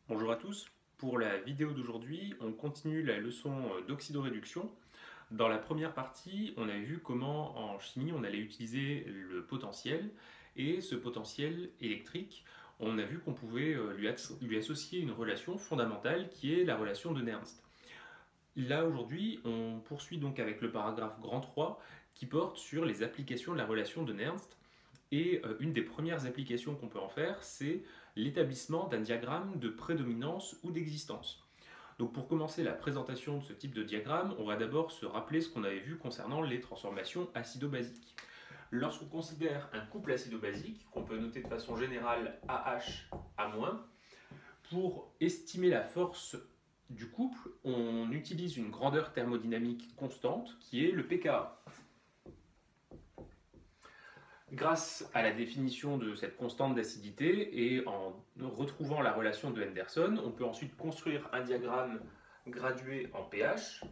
Bonjour à tous. Pour la vidéo d'aujourd'hui, on continue la leçon d'oxydoréduction. Dans la première partie, on a vu comment en chimie on allait utiliser le potentiel et ce potentiel électrique, on a vu qu'on pouvait lui associer une relation fondamentale qui est la relation de Nernst. Là aujourd'hui, on poursuit donc avec le paragraphe grand 3 qui porte sur les applications de la relation de Nernst. Et une des premières applications qu'on peut en faire, c'est l'établissement d'un diagramme de prédominance ou d'existence. Donc pour commencer la présentation de ce type de diagramme, on va d'abord se rappeler ce qu'on avait vu concernant les transformations acido-basiques. Lorsqu'on considère un couple acido-basique, qu'on peut noter de façon générale AH A-, pour estimer la force du couple, on utilise une grandeur thermodynamique constante qui est le pKa. Grâce à la définition de cette constante d'acidité et en retrouvant la relation de Henderson, on peut ensuite construire un diagramme gradué en pH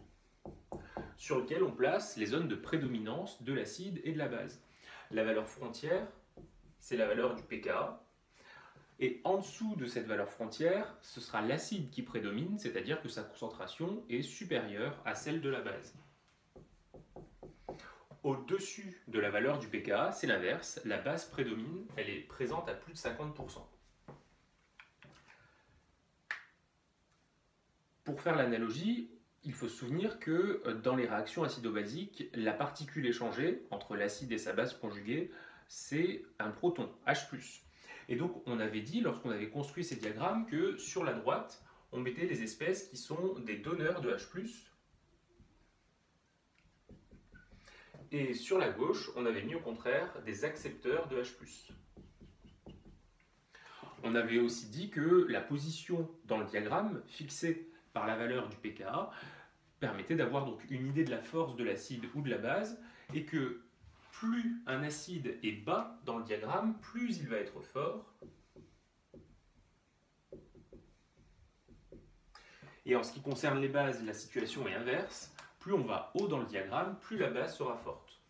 sur lequel on place les zones de prédominance de l'acide et de la base. La valeur frontière, c'est la valeur du pKa. Et en dessous de cette valeur frontière, ce sera l'acide qui prédomine, c'est-à-dire que sa concentration est supérieure à celle de la base. Au-dessus de la valeur du pKa, c'est l'inverse, la base prédomine, elle est présente à plus de 50%. Pour faire l'analogie, il faut se souvenir que dans les réactions acido-basiques, la particule échangée entre l'acide et sa base conjuguée, c'est un proton, H+. Et donc on avait dit, lorsqu'on avait construit ces diagrammes, que sur la droite, on mettait les espèces qui sont des donneurs de H+, et sur la gauche, on avait mis au contraire des accepteurs de H+. On avait aussi dit que la position dans le diagramme, fixée par la valeur du pKa, permettait d'avoir donc une idée de la force de l'acide ou de la base, et que plus un acide est bas dans le diagramme, plus il va être fort. Et en ce qui concerne les bases, la situation est inverse. Plus on va haut dans le diagramme, plus la base sera forte.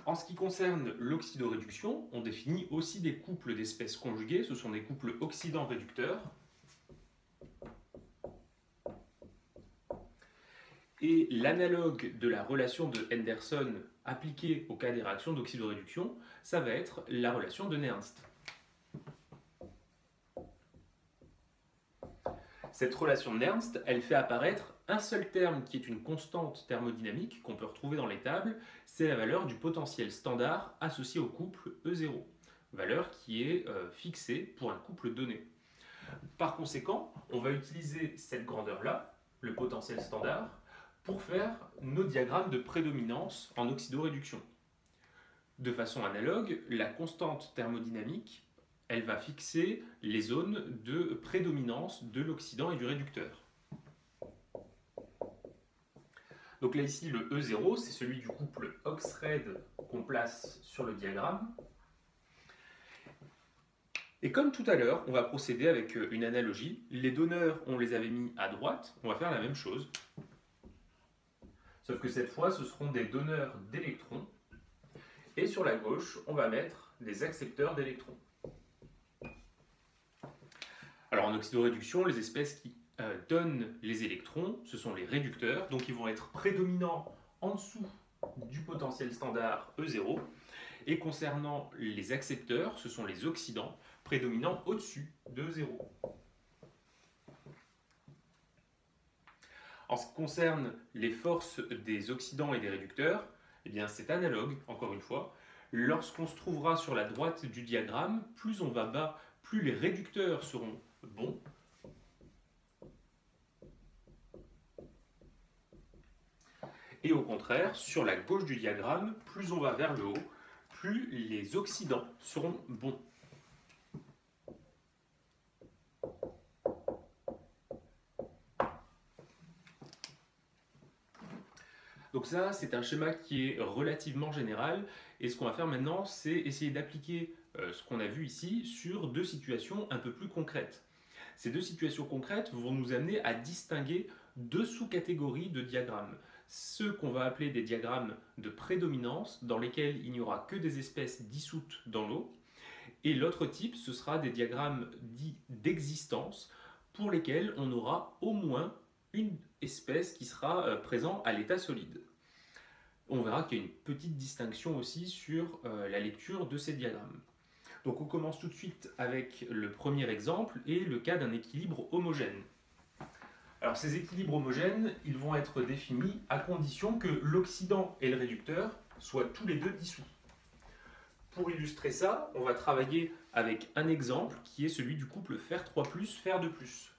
En ce qui concerne l'oxydoréduction, on définit aussi des couples d'espèces conjuguées. Ce sont des couples oxydant-réducteurs. Et l'analogue de la relation de Henderson appliquée au cas des réactions d'oxydoréduction, ça va être la relation de Nernst. Cette relation de Nernst, elle fait apparaître un seul terme qui est une constante thermodynamique qu'on peut retrouver dans les tables, c'est la valeur du potentiel standard associé au couple E0, valeur qui est fixée pour un couple donné. Par conséquent, on va utiliser cette grandeur-là, le potentiel standard, pour faire nos diagrammes de prédominance en oxydoréduction. De façon analogue, la constante thermodynamique, elle va fixer les zones de prédominance de l'oxydant et du réducteur. Donc là ici, le E0, c'est celui du couple OX-RED qu'on place sur le diagramme. Et comme tout à l'heure, on va procéder avec une analogie. Les donneurs, on les avait mis à droite, on va faire la même chose. Sauf que cette fois, ce seront des donneurs d'électrons. Et sur la gauche, on va mettre des accepteurs d'électrons. Alors en oxydoréduction, les espèces qui donnent les électrons, ce sont les réducteurs, donc ils vont être prédominants en dessous du potentiel standard E0. Et concernant les accepteurs, ce sont les oxydants, prédominants au-dessus de E0. En ce qui concerne les forces des oxydants et des réducteurs, eh bien c'est analogue, encore une fois. Lorsqu'on se trouvera sur la droite du diagramme, plus on va bas, plus les réducteurs seront bons. Et au contraire, sur la gauche du diagramme, plus on va vers le haut, plus les oxydants seront bons. Donc ça, c'est un schéma qui est relativement général. Et ce qu'on va faire maintenant, c'est essayer d'appliquer ce qu'on a vu ici sur deux situations un peu plus concrètes. Ces deux situations concrètes vont nous amener à distinguer deux sous-catégories de diagrammes. ceux qu'on va appeler des diagrammes de prédominance, dans lesquels il n'y aura que des espèces dissoutes dans l'eau. Et l'autre type, ce sera des diagrammes dits d'existence, pour lesquels on aura au moins une espèce qui sera présente à l'état solide. On verra qu'il y a une petite distinction aussi sur la lecture de ces diagrammes. Donc on commence tout de suite avec le premier exemple et le cas d'un équilibre homogène. Alors ces équilibres homogènes, ils vont être définis à condition que l'oxydant et le réducteur soient tous les deux dissous. Pour illustrer ça, on va travailler avec un exemple qui est celui du couple Fer3+, Fer2+.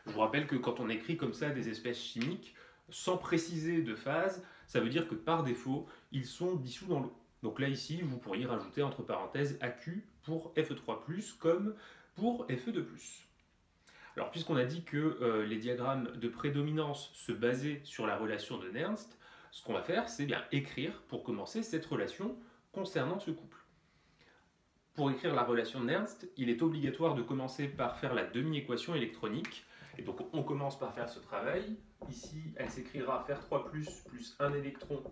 Je vous rappelle que quand on écrit comme ça des espèces chimiques, sans préciser de phase, ça veut dire que par défaut, ils sont dissous dans l'eau. Donc là ici, vous pourriez rajouter entre parenthèses AQ pour Fe3+, comme pour Fe2+. Alors puisqu'on a dit que les diagrammes de prédominance se basaient sur la relation de Nernst, ce qu'on va faire, c'est bien écrire pour commencer cette relation concernant ce couple. Pour écrire la relation de Nernst, il est obligatoire de commencer par faire la demi-équation électronique. Et donc on commence par faire ce travail. Ici, elle s'écrira Fer3+, plus un électron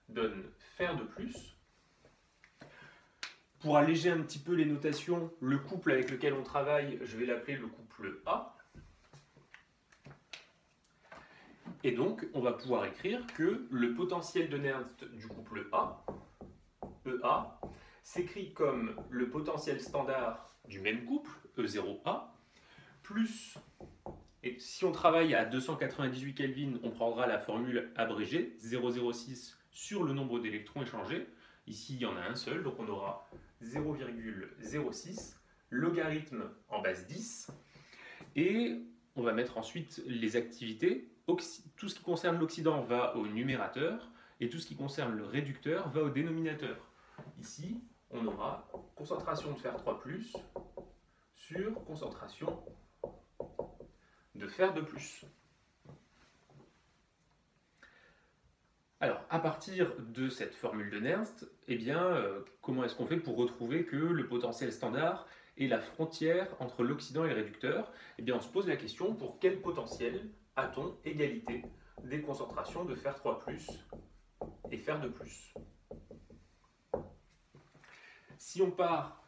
donne Fer2+. Pour alléger un petit peu les notations, le couple avec lequel on travaille, je vais l'appeler le couple A. Et donc, on va pouvoir écrire que le potentiel de Nernst du couple A, EA, s'écrit comme le potentiel standard du même couple, E0A, plus, et si on travaille à 298 Kelvin, on prendra la formule abrégée, 0,06 sur le nombre d'électrons échangés. Ici, il y en a un seul, donc on aura 0,06, logarithme en base 10, et on va mettre ensuite les activités. Tout ce qui concerne l'oxydant va au numérateur, et tout ce qui concerne le réducteur va au dénominateur. Ici, on aura concentration de Fer3+, sur concentration de Fer2+. Alors, à partir de cette formule de Nernst, eh bien, comment est-ce qu'on fait pour retrouver que le potentiel standard est la frontière entre l'oxydant et le réducteur? Eh bien, on se pose la question, pour quel potentiel a-t-on égalité des concentrations de Fer3+, et Fer2+. Si on part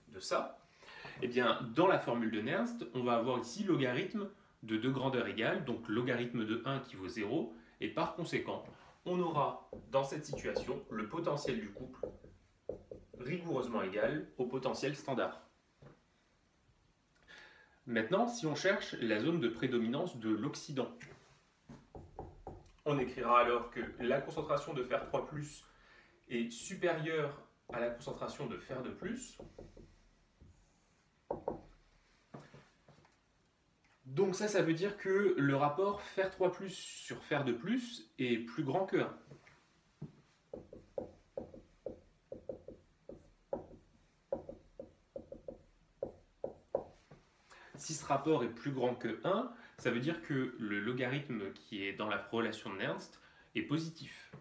de ça, eh bien, dans la formule de Nernst, on va avoir ici logarithme de deux grandeurs égales, donc logarithme de 1 qui vaut 0, et par conséquent, on aura dans cette situation le potentiel du couple rigoureusement égal au potentiel standard. Maintenant, si on cherche la zone de prédominance de l'oxydant, on écrira alors que la concentration de Fer3+ est supérieure à la concentration de Fer2+. Donc ça veut dire que le rapport Fer3+ sur Fer2+ est plus grand que 1. Si ce rapport est plus grand que 1, ça veut dire que le logarithme qui est dans la relation de Nernst est positif.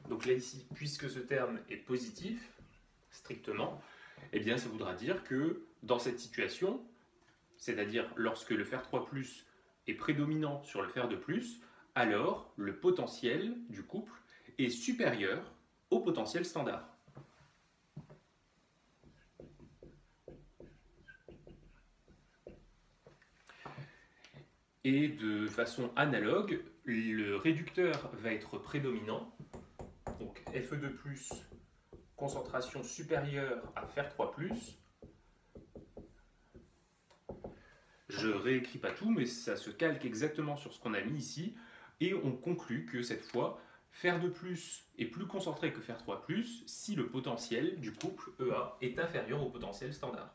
Donc là ici, puisque ce terme est positif, strictement, eh bien ça voudra dire que dans cette situation, c'est-à-dire lorsque le Fer3+ est prédominant sur le Fer2+, alors le potentiel du couple est supérieur au potentiel standard. Et de façon analogue, le réducteur va être prédominant, donc Fe2+, concentration supérieure à Fer3+. Je réécris pas tout, mais ça se calque exactement sur ce qu'on a mis ici, et on conclut que cette fois, Fer2+ est plus concentré que Fer3+, si le potentiel du couple EA est inférieur au potentiel standard.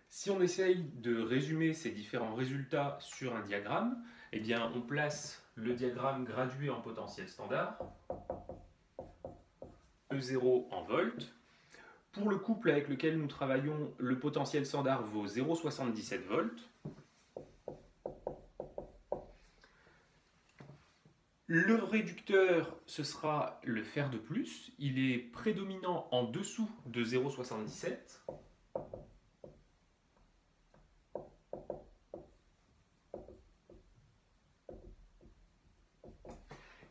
Si on essaye de résumer ces différents résultats sur un diagramme, eh bien on place le diagramme gradué en potentiel standard, E0 en volts, Pour le couple avec lequel nous travaillons, le potentiel standard vaut 0,77 volts. Le réducteur, ce sera le fer de plus. Il est prédominant en dessous de 0,77.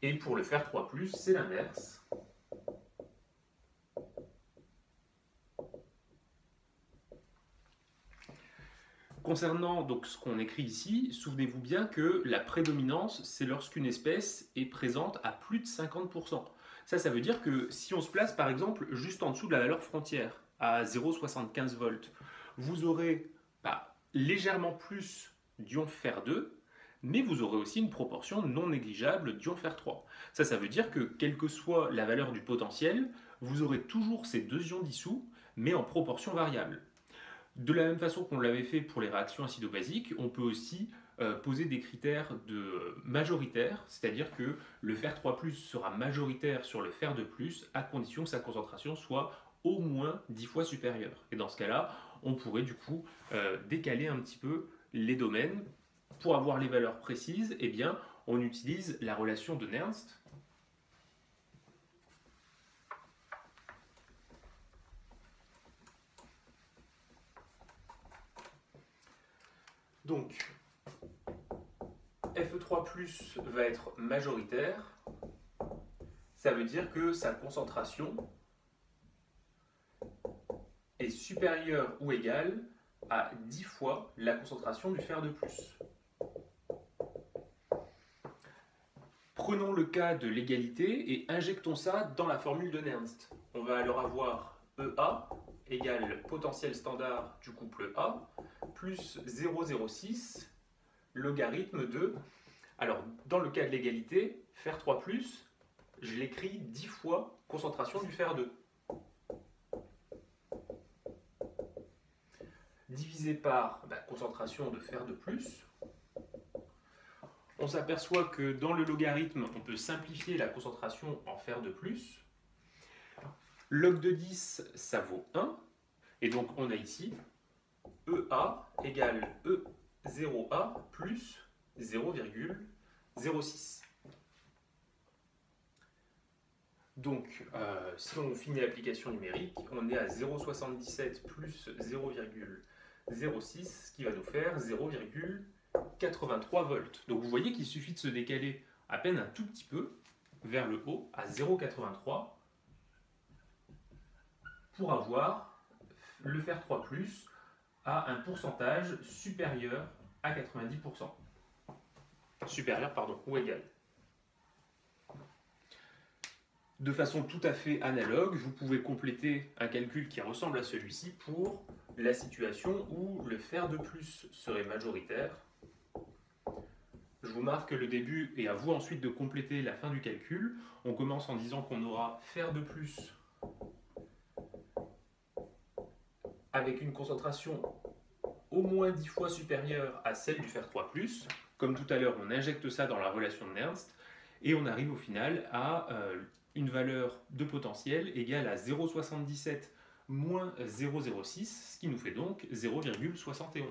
Et pour le fer 3+, c'est l'inverse. Concernant donc ce qu'on écrit ici, souvenez-vous bien que la prédominance, c'est lorsqu'une espèce est présente à plus de 50%. Ça veut dire que si on se place par exemple juste en dessous de la valeur frontière, à 0,75 volts, vous aurez légèrement plus d'ion fer 2, mais vous aurez aussi une proportion non négligeable d'ion fer 3. Ça veut dire que quelle que soit la valeur du potentiel, vous aurez toujours ces deux ions dissous, mais en proportion variable. De la même façon qu'on l'avait fait pour les réactions acido-basiques, on peut aussi poser des critères majoritaires, c'est-à-dire que le fer 3+, sera majoritaire sur le fer 2+, à condition que sa concentration soit au moins 10 fois supérieure. Et dans ce cas-là, on pourrait du coup décaler un petit peu les domaines. Pour avoir les valeurs précises, eh bien, on utilise la relation de Nernst. Donc, Fe3+ va être majoritaire. Ça veut dire que sa concentration est supérieure ou égale à 10 fois la concentration du fer de plus. Prenons le cas de l'égalité et injectons ça dans la formule de Nernst. On va alors avoir EA égale potentiel standard du couple A plus 0,06 logarithme de... Alors, dans le cas de l'égalité, fer 3+, je l'écris 10 fois concentration du fer 2. Divisé par concentration de fer de plus. On s'aperçoit que dans le logarithme, on peut simplifier la concentration en fer de plus. Log de 10, ça vaut 1. Et donc, on a ici EA égale E0A plus 0,06. Donc, si on finit l'application numérique, on est à 0,77 plus 0,06, ce qui va nous faire 0,83 volts. Donc vous voyez qu'il suffit de se décaler à peine un tout petit peu vers le haut, à 0,83, pour avoir le fer 3+, à un pourcentage supérieur à 90%. Supérieur, pardon, ou égal. De façon tout à fait analogue, vous pouvez compléter un calcul qui ressemble à celui-ci pour la situation où le fer de plus serait majoritaire. Je vous marque le début et à vous ensuite de compléter la fin du calcul. On commence en disant qu'on aura fer de plus avec une concentration au moins 10 fois supérieure à celle du fer 3+. Comme tout à l'heure, on injecte ça dans la relation de Nernst et on arrive au final à une valeur de potentiel égale à 0,77 moins 0,06, ce qui nous fait donc 0,71.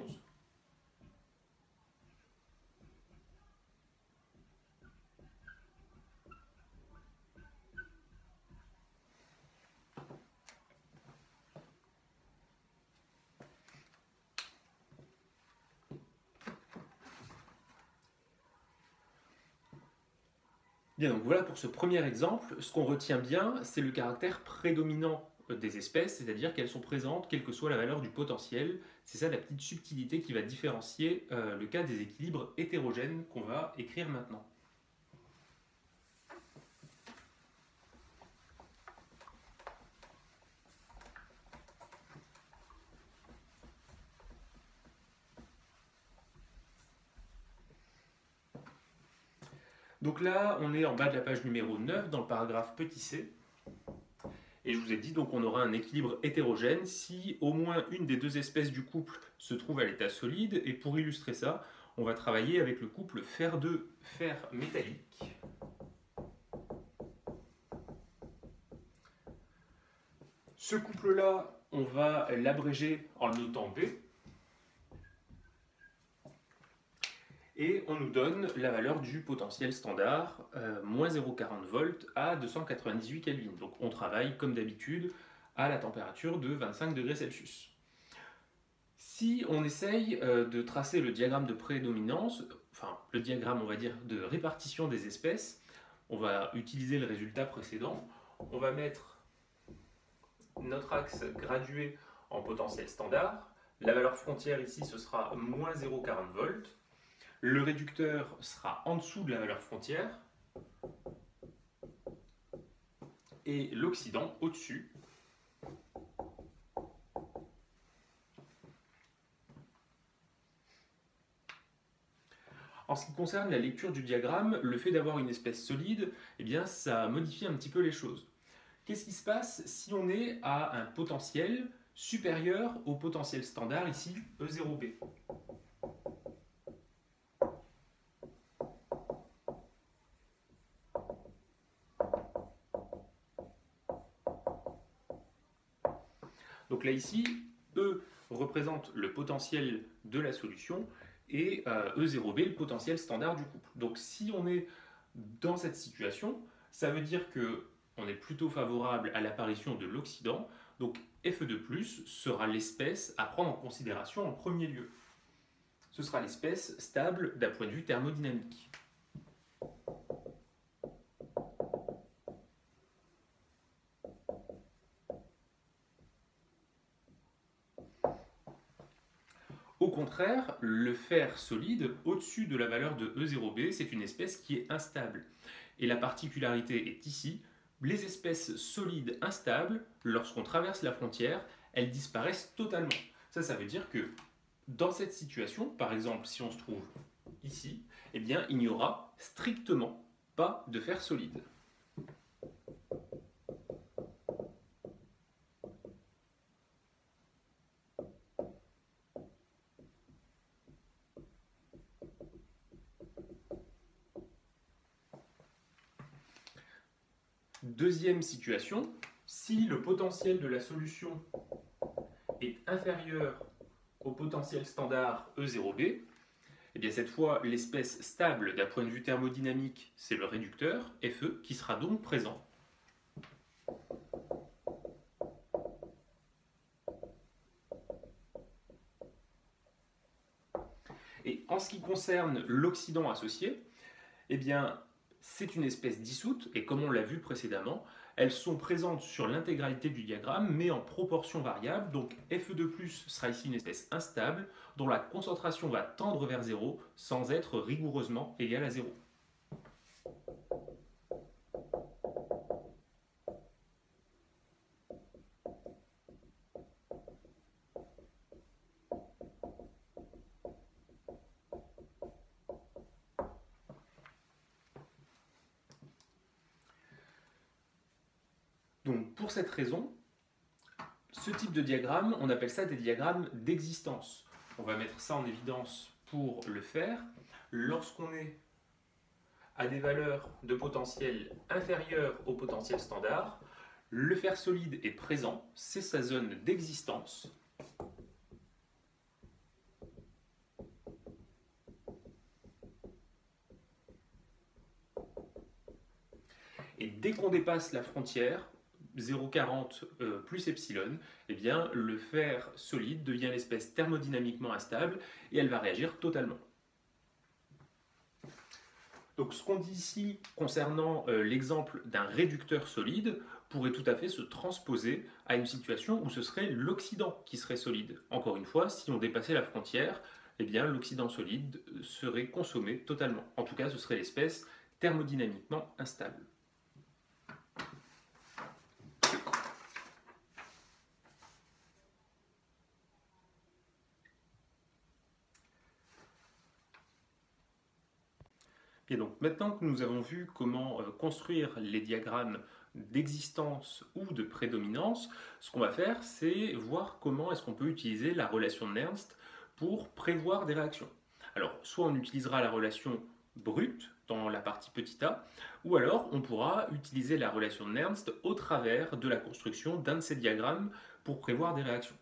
Bien, donc voilà pour ce premier exemple. Ce qu'on retient bien, c'est le caractère prédominant des espèces, c'est-à-dire qu'elles sont présentes quelle que soit la valeur du potentiel. C'est ça la petite subtilité qui va différencier le cas des équilibres hétérogènes qu'on va écrire maintenant. Donc là, on est en bas de la page numéro 9, dans le paragraphe petit c. Et je vous ai dit, donc on aura un équilibre hétérogène si au moins une des deux espèces du couple se trouve à l'état solide. Et pour illustrer ça, on va travailler avec le couple fer2, fer métallique. Ce couple-là, on va l'abréger en le notant B. Et on nous donne la valeur du potentiel standard, moins 0,40 volts à 298 Kelvin. Donc on travaille comme d'habitude à la température de 25 degrés Celsius. Si on essaye de tracer le diagramme de prédominance, enfin le diagramme on va dire de répartition des espèces, on va utiliser le résultat précédent. On va mettre notre axe gradué en potentiel standard. La valeur frontière ici ce sera moins 0,40 volts. Le réducteur sera en dessous de la valeur frontière et l'oxydant au-dessus. En ce qui concerne la lecture du diagramme, le fait d'avoir une espèce solide, eh bien, ça modifie un petit peu les choses. Qu'est-ce qui se passe si on est à un potentiel supérieur au potentiel standard, ici E0B? Donc là ici, E représente le potentiel de la solution et E0B le potentiel standard du couple. Donc si on est dans cette situation, ça veut dire qu'on est plutôt favorable à l'apparition de l'oxydant. Donc Fe2+, sera l'espèce à prendre en considération en premier lieu. Ce sera l'espèce stable d'un point de vue thermodynamique. Au contraire, le fer solide, au-dessus de la valeur de E0B, c'est une espèce qui est instable. Et la particularité est ici, les espèces solides instables, lorsqu'on traverse la frontière, elles disparaissent totalement. Ça veut dire que dans cette situation, par exemple si on se trouve ici, eh bien, il n'y aura strictement pas de fer solide. Deuxième situation, si le potentiel de la solution est inférieur au potentiel standard E0B, eh bien cette fois l'espèce stable d'un point de vue thermodynamique, c'est le réducteur, Fe, qui sera donc présent. Et en ce qui concerne l'oxydant associé, eh bien c'est une espèce dissoute, et comme on l'a vu précédemment, elles sont présentes sur l'intégralité du diagramme, mais en proportion variable. Donc Fe2+, sera ici une espèce instable, dont la concentration va tendre vers 0, sans être rigoureusement égale à 0. Donc pour cette raison, ce type de diagramme, on appelle ça des diagrammes d'existence. On va mettre ça en évidence pour le faire. Lorsqu'on est à des valeurs de potentiel inférieures au potentiel standard, le fer solide est présent, c'est sa zone d'existence. Et dès qu'on dépasse la frontière, 0,40 plus epsilon, eh bien, le fer solide devient l'espèce thermodynamiquement instable et elle va réagir totalement. Donc ce qu'on dit ici concernant l'exemple d'un réducteur solide pourrait tout à fait se transposer à une situation où ce serait l'oxydant qui serait solide. Encore une fois, si on dépassait la frontière, eh bien l'oxydant solide serait consommé totalement. En tout cas, ce serait l'espèce thermodynamiquement instable. Et donc maintenant que nous avons vu comment construire les diagrammes d'existence ou de prédominance, ce qu'on va faire, c'est voir comment est-ce qu'on peut utiliser la relation de Nernst pour prévoir des réactions. Alors, soit on utilisera la relation brute dans la partie petit a, ou alors on pourra utiliser la relation de Nernst au travers de la construction d'un de ces diagrammes pour prévoir des réactions.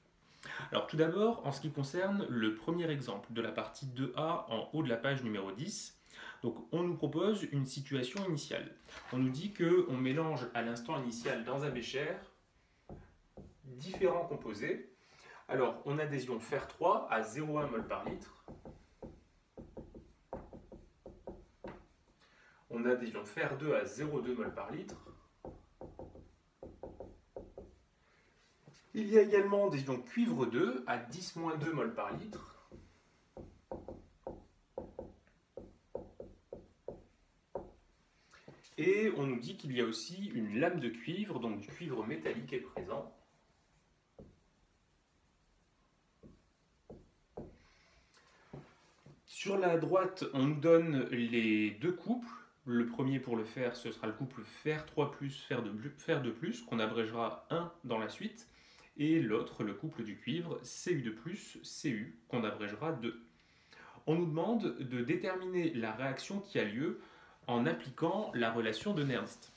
Alors tout d'abord, en ce qui concerne le premier exemple de la partie 2a en haut de la page numéro 10, donc on nous propose une situation initiale. On nous dit qu'on mélange à l'instant initial dans un bécher différents composés. Alors on a des ions Fer3 à 0,1 mol par litre. On a des ions Fer2 à 0,2 mol par litre. Il y a également des ions cuivre 2 à 10-2 mol par litre. Et on nous dit qu'il y a aussi une lame de cuivre, donc du cuivre métallique est présent. Sur la droite, on nous donne les deux couples. Le premier pour le fer, ce sera le couple Fer3+, Fer2+, qu'on abrégera 1 dans la suite. Et l'autre, le couple du cuivre, Cu2+, Cu, qu'on abrégera 2. On nous demande de déterminer la réaction qui a lieu en appliquant la relation de Nernst.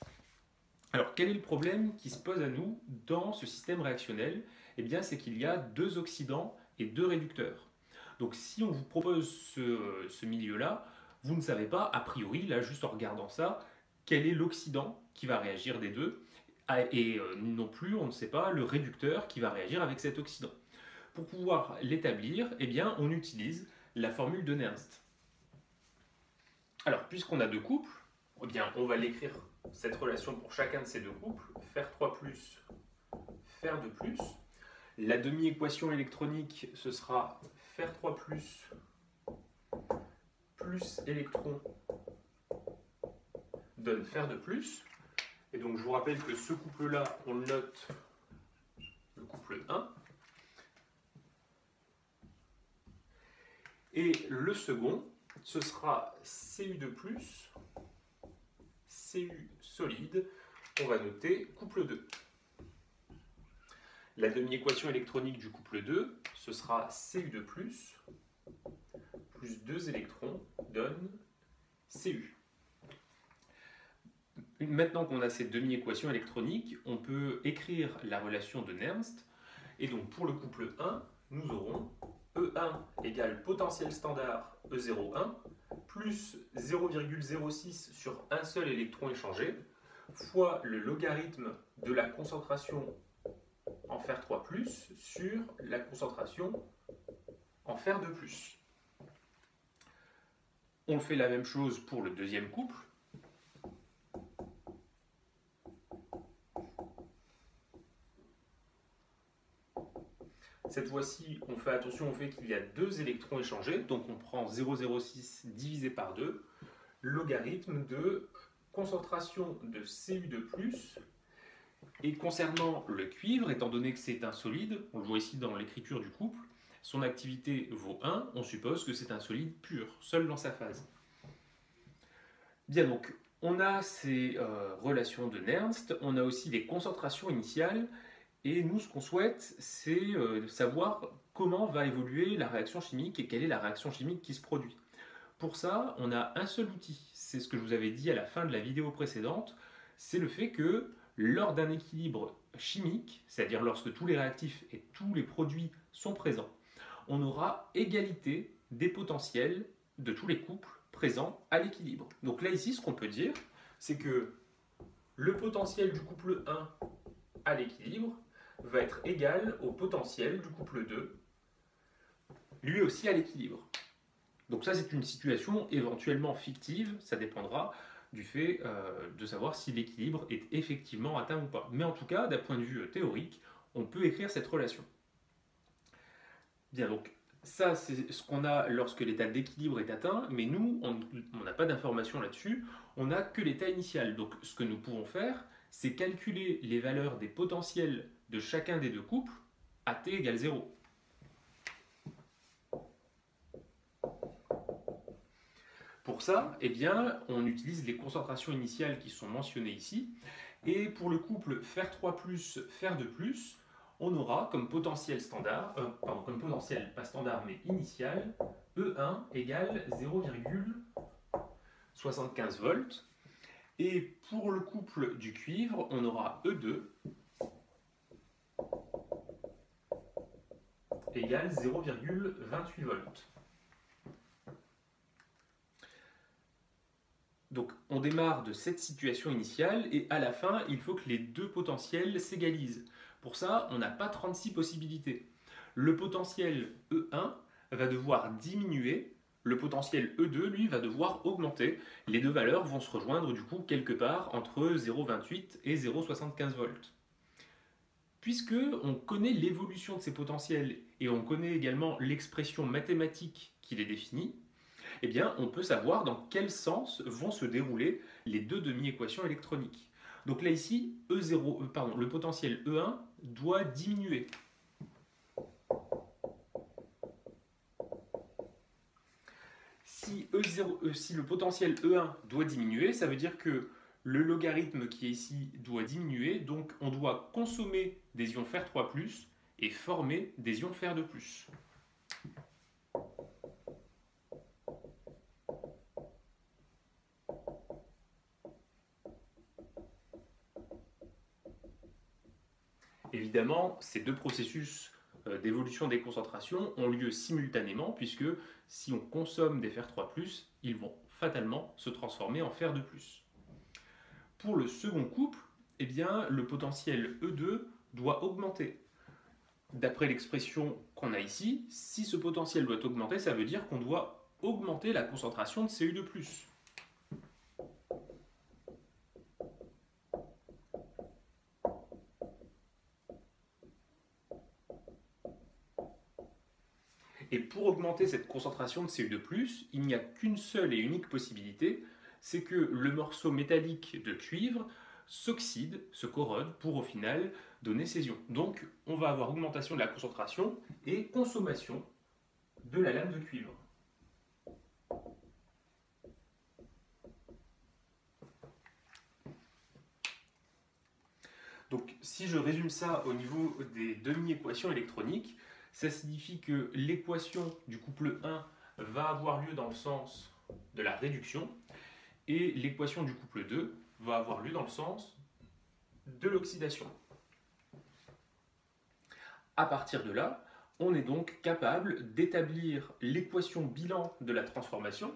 Alors, quel est le problème qui se pose à nous dans ce système réactionnel? Eh bien, c'est qu'il y a 2 oxydants et 2 réducteurs. Donc, si on vous propose ce milieu-là, vous ne savez pas, a priori, là, juste en regardant ça, quel est l'oxydant qui va réagir des deux, et non plus, on ne sait pas, le réducteur qui va réagir avec cet oxydant. Pour pouvoir l'établir, eh bien, on utilise la formule de Nernst. Alors, puisqu'on a 2 couples, eh bien, on va l'écrire, cette relation pour chacun de ces 2 couples, Fer3+, Fer2+. La demi-équation électronique, ce sera Fer3+, plus électron donne Fer2+. Et donc, je vous rappelle que ce couple-là, on le note, le couple 1. Et le second, ce sera Cu2+, Cu solide, on va noter couple 2. La demi-équation électronique du couple 2, ce sera Cu2+, plus 2 électrons donne Cu. Maintenant qu'on a cette demi-équation électronique, on peut écrire la relation de Nernst. Et donc pour le couple 1, nous aurons E1 égale potentiel standard E01 plus 0,06 sur un seul électron échangé fois le logarithme de la concentration en Fer3+, sur la concentration en Fer2+. On fait la même chose pour le deuxième couple. Cette fois-ci, on fait attention au fait qu'il y a 2 électrons échangés, donc on prend 0,06 divisé par 2, logarithme de concentration de Cu2+, et concernant le cuivre, étant donné que c'est un solide, on le voit ici dans l'écriture du couple, son activité vaut 1, on suppose que c'est un solide pur, seul dans sa phase. Bien, donc on a ces relations de Nernst, on a aussi les concentrations initiales, et nous, ce qu'on souhaite, c'est savoir comment va évoluer la réaction chimique et quelle est la réaction chimique qui se produit. Pour ça, on a un seul outil, c'est ce que je vous avais dit à la fin de la vidéo précédente, c'est le fait que lors d'un équilibre chimique, c'est-à-dire lorsque tous les réactifs et tous les produits sont présents, on aura égalité des potentiels de tous les couples présents à l'équilibre. Donc là, ici, ce qu'on peut dire, c'est que le potentiel du couple 1 à l'équilibre va être égal au potentiel du couple 2, lui aussi à l'équilibre. Donc ça, c'est une situation éventuellement fictive, ça dépendra du fait de savoir si l'équilibre est effectivement atteint ou pas. Mais en tout cas, d'un point de vue théorique, on peut écrire cette relation. Bien, donc ça, c'est ce qu'on a lorsque l'état d'équilibre est atteint, mais nous, on n'a pas d'informations là-dessus, on n'a que l'état initial. Donc ce que nous pouvons faire, c'est calculer les valeurs des potentiels de chacun des 2 couples à t égale 0. Pour ça, eh bien, on utilise les concentrations initiales qui sont mentionnées ici. Et pour le couple Fer3+, Fer2+, on aura comme potentiel standard, comme potentiel pas standard mais initial, E1 égale 0,06 75 volts. Et pour le couple du cuivre, on aura E2 égale 0,28 volts. Donc on démarre de cette situation initiale et à la fin, il faut que les deux potentiels s'égalisent. Pour ça, on n'a pas 36 possibilités. Le potentiel E1 va devoir diminuer, le potentiel E2, lui, va devoir augmenter. Les deux valeurs vont se rejoindre du coup quelque part entre 0,28 et 0,75 volts. Puisque on connaît l'évolution de ces potentiels et on connaît également l'expression mathématique qui les définit, eh bien, on peut savoir dans quel sens vont se dérouler les deux demi-équations électroniques. Donc là ici, le potentiel E1 doit diminuer. Si le potentiel E1 doit diminuer, ça veut dire que le logarithme qui est ici doit diminuer, donc on doit consommer des ions Fer3+, et former des ions Fer2+. Évidemment, ces deux processus d'évolution des concentrations ont lieu simultanément, puisque si on consomme des Fer3+, ils vont fatalement se transformer en Fer2+. Pour le second couple, eh bien, le potentiel E2 doit augmenter. D'après l'expression qu'on a ici, si ce potentiel doit augmenter, ça veut dire qu'on doit augmenter la concentration de Cu2+. Et pour augmenter cette concentration de Cu2+, il n'y a qu'une seule et unique possibilité, c'est que le morceau métallique de cuivre s'oxyde, se corrode, pour au final donner ces ions. Donc on va avoir augmentation de la concentration et consommation de la lame de cuivre. Donc si je résume ça au niveau des demi-équations électroniques, ça signifie que l'équation du couple 1 va avoir lieu dans le sens de la réduction et l'équation du couple 2 va avoir lieu dans le sens de l'oxydation. À partir de là, on est donc capable d'établir l'équation bilan de la transformation.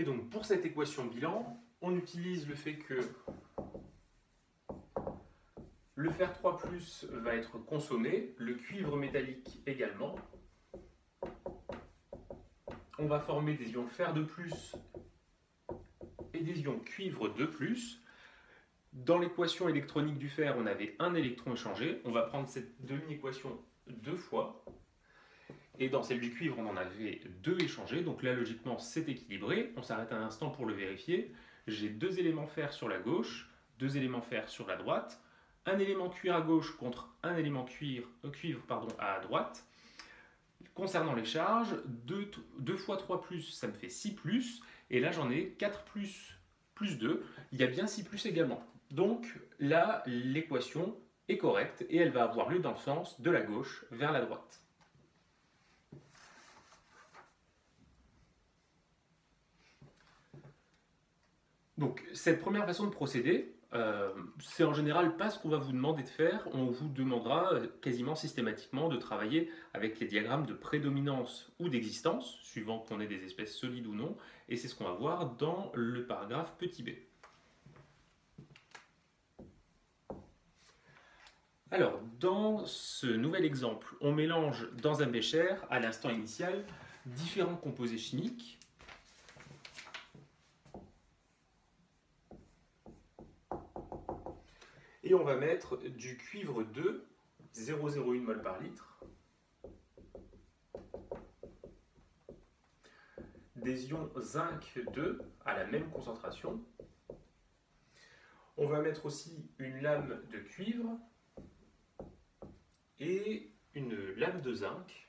Et donc pour cette équation bilan, on utilise le fait que le Fer3+ va être consommé, le cuivre métallique également. On va former des ions Fer2+ et des ions cuivre 2+. Dans l'équation électronique du fer, on avait un électron échangé. On va prendre cette demi-équation deux fois. Et dans celle du cuivre, on en avait deux échangés. Donc là, logiquement, c'est équilibré. On s'arrête un instant pour le vérifier. J'ai deux éléments fer sur la gauche, deux éléments fer sur la droite, un élément cuivre à gauche contre un élément cuivre à droite. Concernant les charges, 2 fois 3 plus, ça me fait 6 plus. Et là, j'en ai 4 plus 2. Il y a bien 6 plus également. Donc là, l'équation est correcte et elle va avoir lieu dans le sens de la gauche vers la droite. Donc cette première façon de procéder, c'est en général pas ce qu'on va vous demander de faire. On vous demandera quasiment systématiquement de travailler avec les diagrammes de prédominance ou d'existence, suivant qu'on ait des espèces solides ou non, et c'est ce qu'on va voir dans le paragraphe petit b. Alors, dans ce nouvel exemple, on mélange dans un bécher, à l'instant initial, différents composés chimiques. Et on va mettre du cuivre 2, 0,01 mol par litre, des ions zinc 2 à la même concentration. On va mettre aussi une lame de cuivre et une lame de zinc.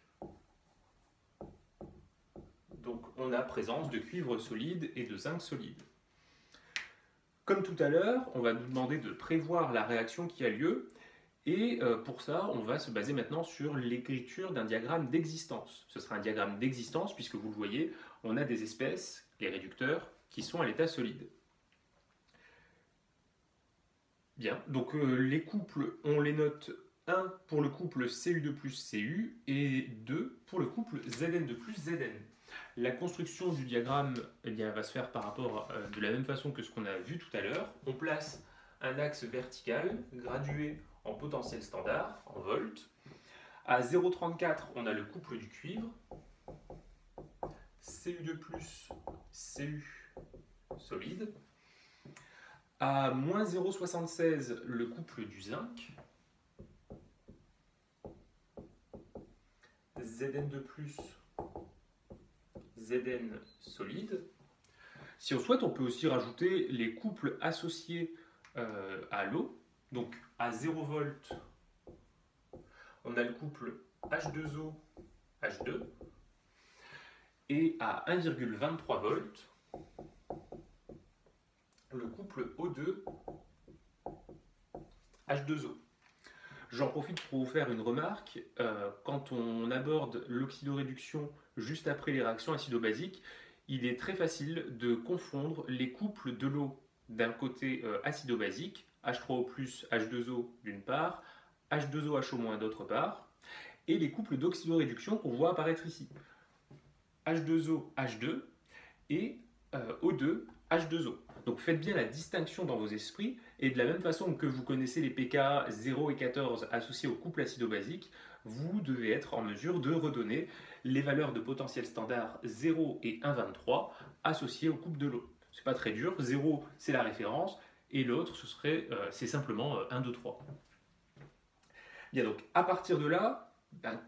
Donc on a présence de cuivre solide et de zinc solide. Comme tout à l'heure, on va nous demander de prévoir la réaction qui a lieu, et pour ça, on va se baser maintenant sur l'écriture d'un diagramme d'existence. Ce sera un diagramme d'existence, puisque vous le voyez, on a des espèces, les réducteurs, qui sont à l'état solide. Bien, donc les couples, on les note 1 pour le couple Cu2 plus Cu et 2 pour le couple Zn2 plus Zn. La construction du diagramme eh bien, va se faire par rapport de la même façon que ce qu'on a vu tout à l'heure. On place un axe vertical gradué en potentiel standard, en volts. À 0,34, on a le couple du cuivre. Cu2 plus Cu solide. À moins 0,76, le couple du zinc. Zn2 plus Zn solide. Si on souhaite, on peut aussi rajouter les couples associés à l'eau. Donc à 0 volts, on a le couple H2O, H2. Et à 1,23 volts, le couple O2, H2O. J'en profite pour vous faire une remarque. Quand on aborde l'oxydoréduction juste après les réactions acido-basiques, il est très facile de confondre les couples de l'eau d'un côté acido-basique, H3O+, H2O d'une part, H2OHO- d'autre part, et les couples d'oxydoréduction qu'on voit apparaître ici. H2O, H2 et O2, H2O. Donc faites bien la distinction dans vos esprits, et de la même façon que vous connaissez les pK 0 et 14 associés au couple acido-basique, vous devez être en mesure de redonner les valeurs de potentiel standard 0 et 1,23 associées au couple de l'eau. C'est pas très dur, 0 c'est la référence, et l'autre c'est simplement 1, 2, 3. Bien, donc à partir de là,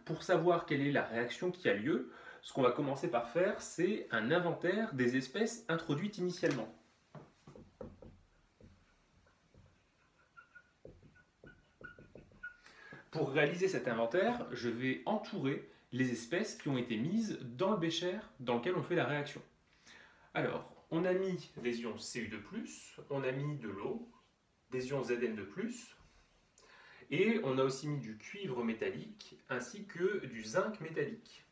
pour savoir quelle est la réaction qui a lieu, ce qu'on va commencer par faire, c'est un inventaire des espèces introduites initialement. Pour réaliser cet inventaire, je vais entourer les espèces qui ont été mises dans le bécher dans lequel on fait la réaction. Alors, on a mis des ions Cu2+, on a mis de l'eau, des ions Zn2+, et on a aussi mis du cuivre métallique ainsi que du zinc métallique.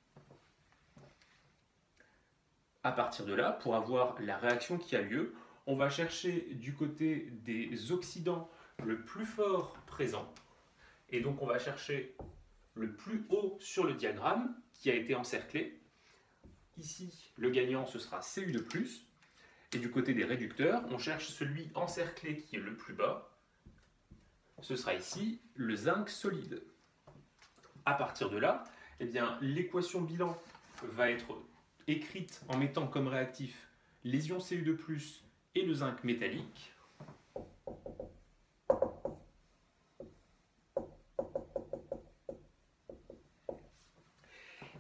À partir de là, pour avoir la réaction qui a lieu, on va chercher du côté des oxydants le plus fort présent. Et donc on va chercher le plus haut sur le diagramme qui a été encerclé. Ici, le gagnant, ce sera Cu2+. Et du côté des réducteurs, on cherche celui encerclé qui est le plus bas. Ce sera ici le zinc solide. À partir de là, eh bien, l'équation bilan va être écrite en mettant comme réactifs les ions Cu2+, et le zinc métallique.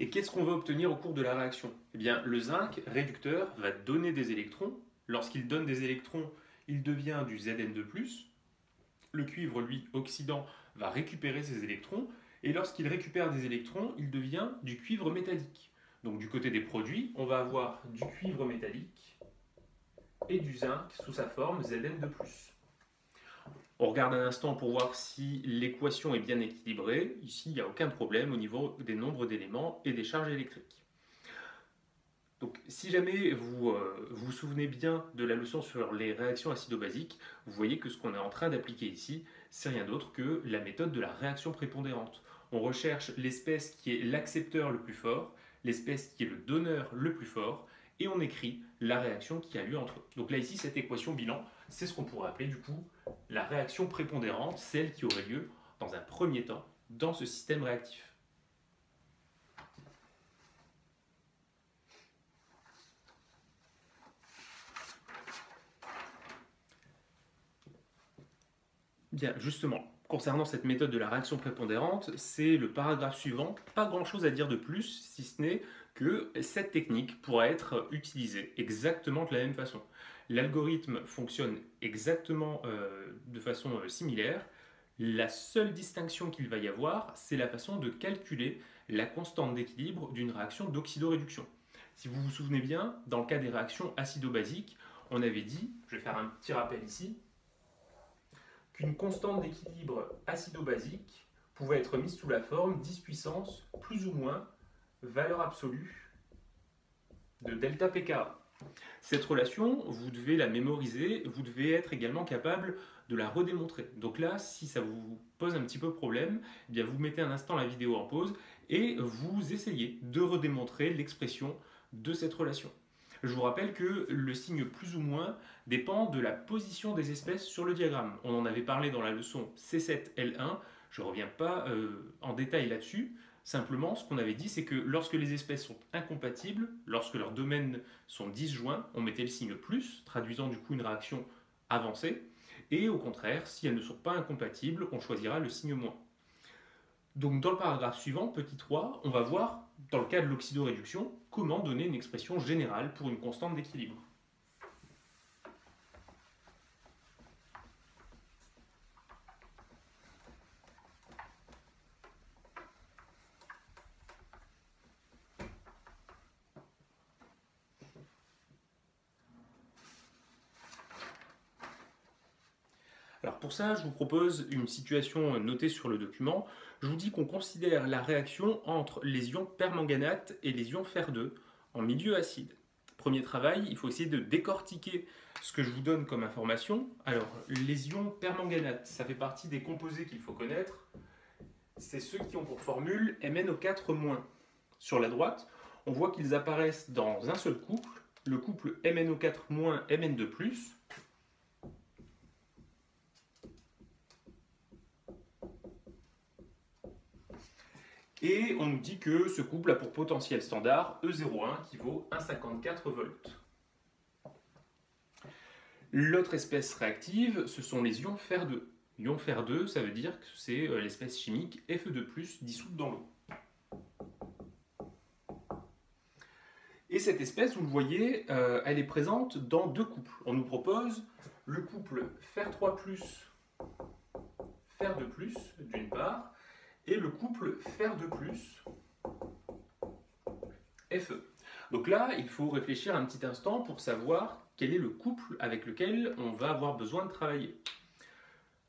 Et qu'est-ce qu'on va obtenir au cours de la réaction? Eh bien, le zinc réducteur va donner des électrons. Lorsqu'il donne des électrons, il devient du Zn2+. Le cuivre, lui, oxydant, va récupérer ces électrons. Et lorsqu'il récupère des électrons, il devient du cuivre métallique. Donc du côté des produits, on va avoir du cuivre métallique et du zinc sous sa forme Zn2+. On regarde un instant pour voir si l'équation est bien équilibrée. Ici, il n'y a aucun problème au niveau des nombres d'éléments et des charges électriques. Donc, si jamais vous vous souvenez bien de la leçon sur les réactions acido-basiques, vous voyez que ce qu'on est en train d'appliquer ici, c'est rien d'autre que la méthode de la réaction prépondérante. On recherche l'espèce qui est l'accepteur le plus fort, l'espèce qui est le donneur le plus fort, et on écrit la réaction qui a lieu entre eux. Donc là, ici, cette équation bilan, c'est ce qu'on pourrait appeler du coup la réaction prépondérante, celle qui aurait lieu dans un premier temps dans ce système réactif. Bien, justement, concernant cette méthode de la réaction prépondérante, c'est le paragraphe suivant. Pas grand-chose à dire de plus, si ce n'est que cette technique pourra être utilisée exactement de la même façon. L'algorithme fonctionne exactement de façon similaire. La seule distinction qu'il va y avoir, c'est la façon de calculer la constante d'équilibre d'une réaction d'oxydoréduction. Si vous vous souvenez bien, dans le cas des réactions acido-basiques, on avait dit, je vais faire un petit rappel ici, qu'une constante d'équilibre acido-basique pouvait être mise sous la forme 10 puissance plus ou moins valeur absolue de delta pKa. Cette relation, vous devez la mémoriser, vous devez être également capable de la redémontrer. Donc là, si ça vous pose un petit peu problème, eh bien vous mettez un instant la vidéo en pause et vous essayez de redémontrer l'expression de cette relation. Je vous rappelle que le signe plus ou moins dépend de la position des espèces sur le diagramme. On en avait parlé dans la leçon C7L1, je ne reviens pas en détail là-dessus. Simplement, ce qu'on avait dit, c'est que lorsque les espèces sont incompatibles, lorsque leurs domaines sont disjoints, on mettait le signe plus, traduisant du coup une réaction avancée, et au contraire, si elles ne sont pas incompatibles, on choisira le signe moins. Donc dans le paragraphe suivant, petit 3, on va voir, dans le cas de l'oxydoréduction, comment donner une expression générale pour une constante d'équilibre. Alors pour ça, je vous propose une situation notée sur le document. Je vous dis qu'on considère la réaction entre les ions permanganate et les ions fer2 en milieu acide. Premier travail, il faut essayer de décortiquer ce que je vous donne comme information. Alors, les ions permanganate, ça fait partie des composés qu'il faut connaître. C'est ceux qui ont pour formule MnO4-. Sur la droite, on voit qu'ils apparaissent dans un seul couple, le couple MnO4-Mn2+. Et on nous dit que ce couple a pour potentiel standard E01 qui vaut 1,54 volts. L'autre espèce réactive, ce sont les ions fer2. Ion fer2, ça veut dire que c'est l'espèce chimique Fe2+, dissoute dans l'eau. Et cette espèce, vous le voyez, elle est présente dans deux couples. On nous propose le couple fer3+, fer2+, d'une part, et le couple fer2+, Fe. Donc là, il faut réfléchir un petit instant pour savoir quel est le couple avec lequel on va avoir besoin de travailler.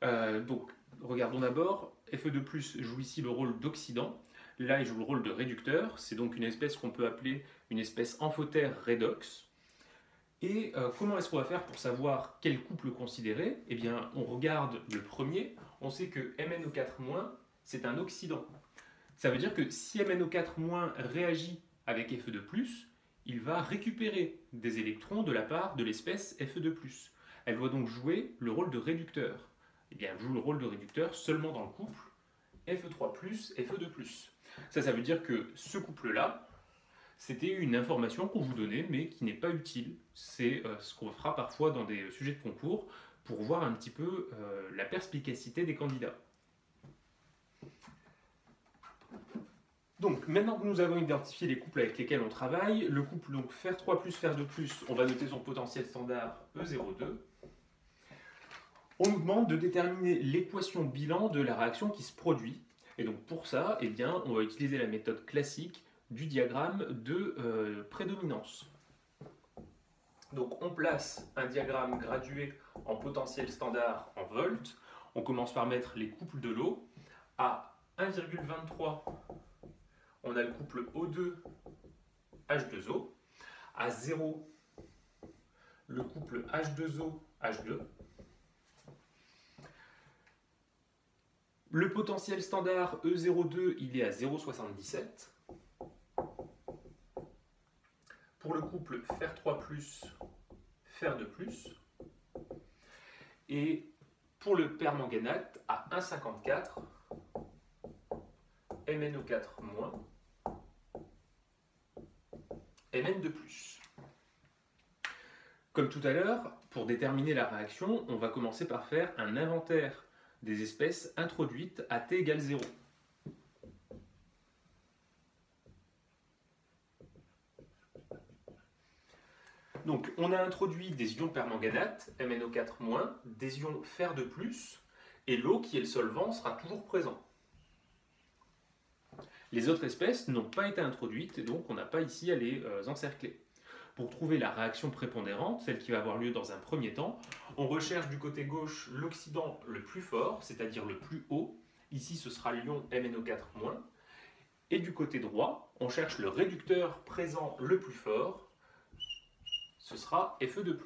Donc, regardons d'abord, Fe2+ joue ici le rôle d'oxydant. Là, il joue le rôle de réducteur. C'est donc une espèce qu'on peut appeler une espèce amphotère redox. Et comment est-ce qu'on va faire pour savoir quel couple considérer? Eh bien, on regarde le premier. On sait que MnO4-, c'est un oxydant. Ça veut dire que si MnO4- réagit avec Fe2+, il va récupérer des électrons de la part de l'espèce Fe2+. Elle doit donc jouer le rôle de réducteur. Eh bien, elle joue le rôle de réducteur seulement dans le couple Fe3+, Fe2+. Ça veut dire que ce couple-là, c'était une information qu'on vous donnait, mais qui n'est pas utile. C'est ce qu'on fera parfois dans des sujets de concours pour voir un petit peu la perspicacité des candidats. Donc, maintenant que nous avons identifié les couples avec lesquels on travaille, le couple donc fer3+, fer2+, on va noter son potentiel standard E02. On nous demande de déterminer l'équation bilan de la réaction qui se produit. Et donc pour ça, eh bien, on va utiliser la méthode classique du diagramme de prédominance. Donc on place un diagramme gradué en potentiel standard en volts. On commence par mettre les couples de l'eau. À 1,23, on a le couple O2 H2O. À 0, le couple H2O H2. Le potentiel standard E02, il est à 0,77. Pour le couple fer3+, fer2+. Et pour le permanganate, à 1,54, MnO4-, Mn2+. Comme tout à l'heure, pour déterminer la réaction, on va commencer par faire un inventaire des espèces introduites à t égale 0. Donc, on a introduit des ions permanganate, MnO4-, des ions fer2+, et l'eau qui est le solvant sera toujours présent. Les autres espèces n'ont pas été introduites et donc on n'a pas ici à les encercler. Pour trouver la réaction prépondérante, celle qui va avoir lieu dans un premier temps, on recherche du côté gauche l'oxydant le plus fort, c'est-à-dire le plus haut. Ici, ce sera l'ion MnO4-. Et du côté droit, on cherche le réducteur présent le plus fort, ce sera Fe2+.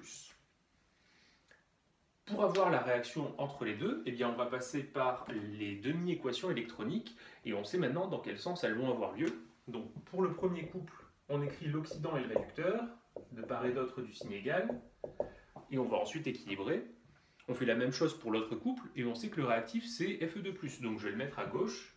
Pour avoir la réaction entre les deux, eh bien, on va passer par les demi-équations électroniques et on sait maintenant dans quel sens elles vont avoir lieu. Donc, pour le premier couple, on écrit l'oxydant et le réducteur, de part et d'autre du signe égal, et on va ensuite équilibrer. On fait la même chose pour l'autre couple et on sait que le réactif c'est Fe2+. Donc, je vais le mettre à gauche.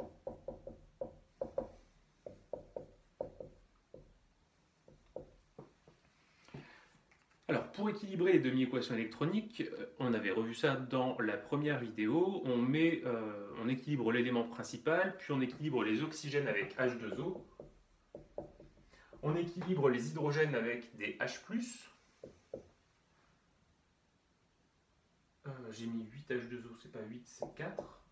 Alors, pour équilibrer les demi-équations électroniques, on avait revu ça dans la première vidéo, on équilibre l'élément principal, puis on équilibre les oxygènes avec H2O, on équilibre les hydrogènes avec des H+, j'ai mis 8 H2O, c'est pas 8, c'est 4,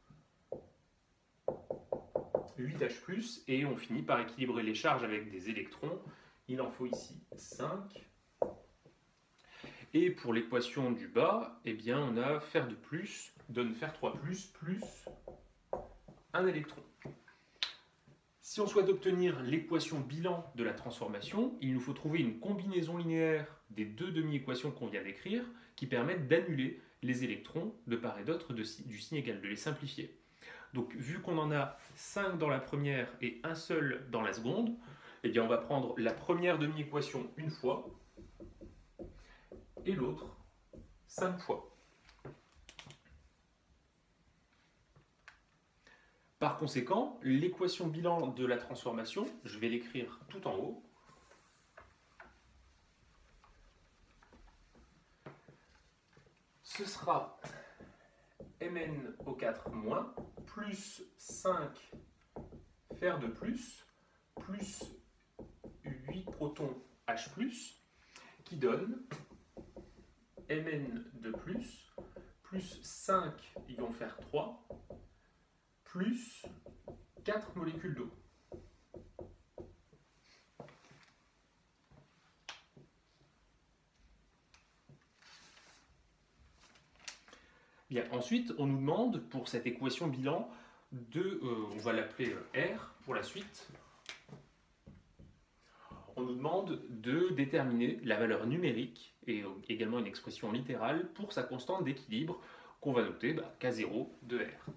8 H+, et on finit par équilibrer les charges avec des électrons, il en faut ici 5. Et pour l'équation du bas, eh bien, on a fer de plus donne fer3+, plus un électron. Si on souhaite obtenir l'équation bilan de la transformation, il nous faut trouver une combinaison linéaire des deux demi-équations qu'on vient d'écrire qui permettent d'annuler les électrons de part et d'autre du signe égal, de les simplifier. Donc, vu qu'on en a 5 dans la première et un seul dans la seconde, eh bien, on va prendre la première demi-équation une fois, et l'autre 5 fois. Par conséquent, l'équation bilan de la transformation, je vais l'écrire tout en haut. Ce sera MnO4- plus 5 fer de plus 8 protons H+, qui donne Mn de plus 5 ions fer 3 plus 4 molécules d'eau. Bien, ensuite, on nous demande pour cette équation bilan on va l'appeler R pour la suite. On nous demande de déterminer la valeur numérique et également une expression littérale pour sa constante d'équilibre qu'on va noter K0 de R.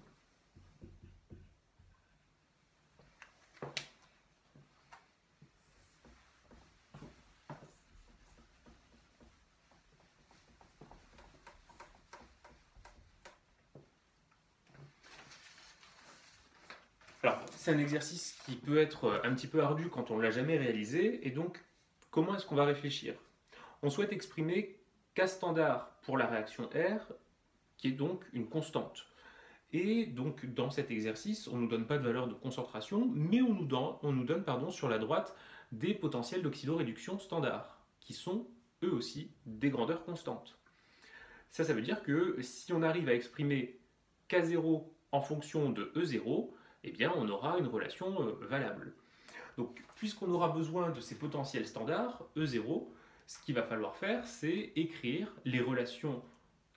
Alors, c'est un exercice qui peut être un petit peu ardu quand on ne l'a jamais réalisé, et donc, comment est-ce qu'on va réfléchir? On souhaite exprimer K standard pour la réaction R, qui est donc une constante. Et donc, dans cet exercice, on ne nous donne pas de valeur de concentration, mais on nous donne sur la droite des potentiels d'oxydoréduction standard, qui sont eux aussi des grandeurs constantes. Ça veut dire que si on arrive à exprimer K0 en fonction de E0, eh bien, on aura une relation valable. Donc, puisqu'on aura besoin de ces potentiels standards, E0, ce qu'il va falloir faire, c'est écrire les relations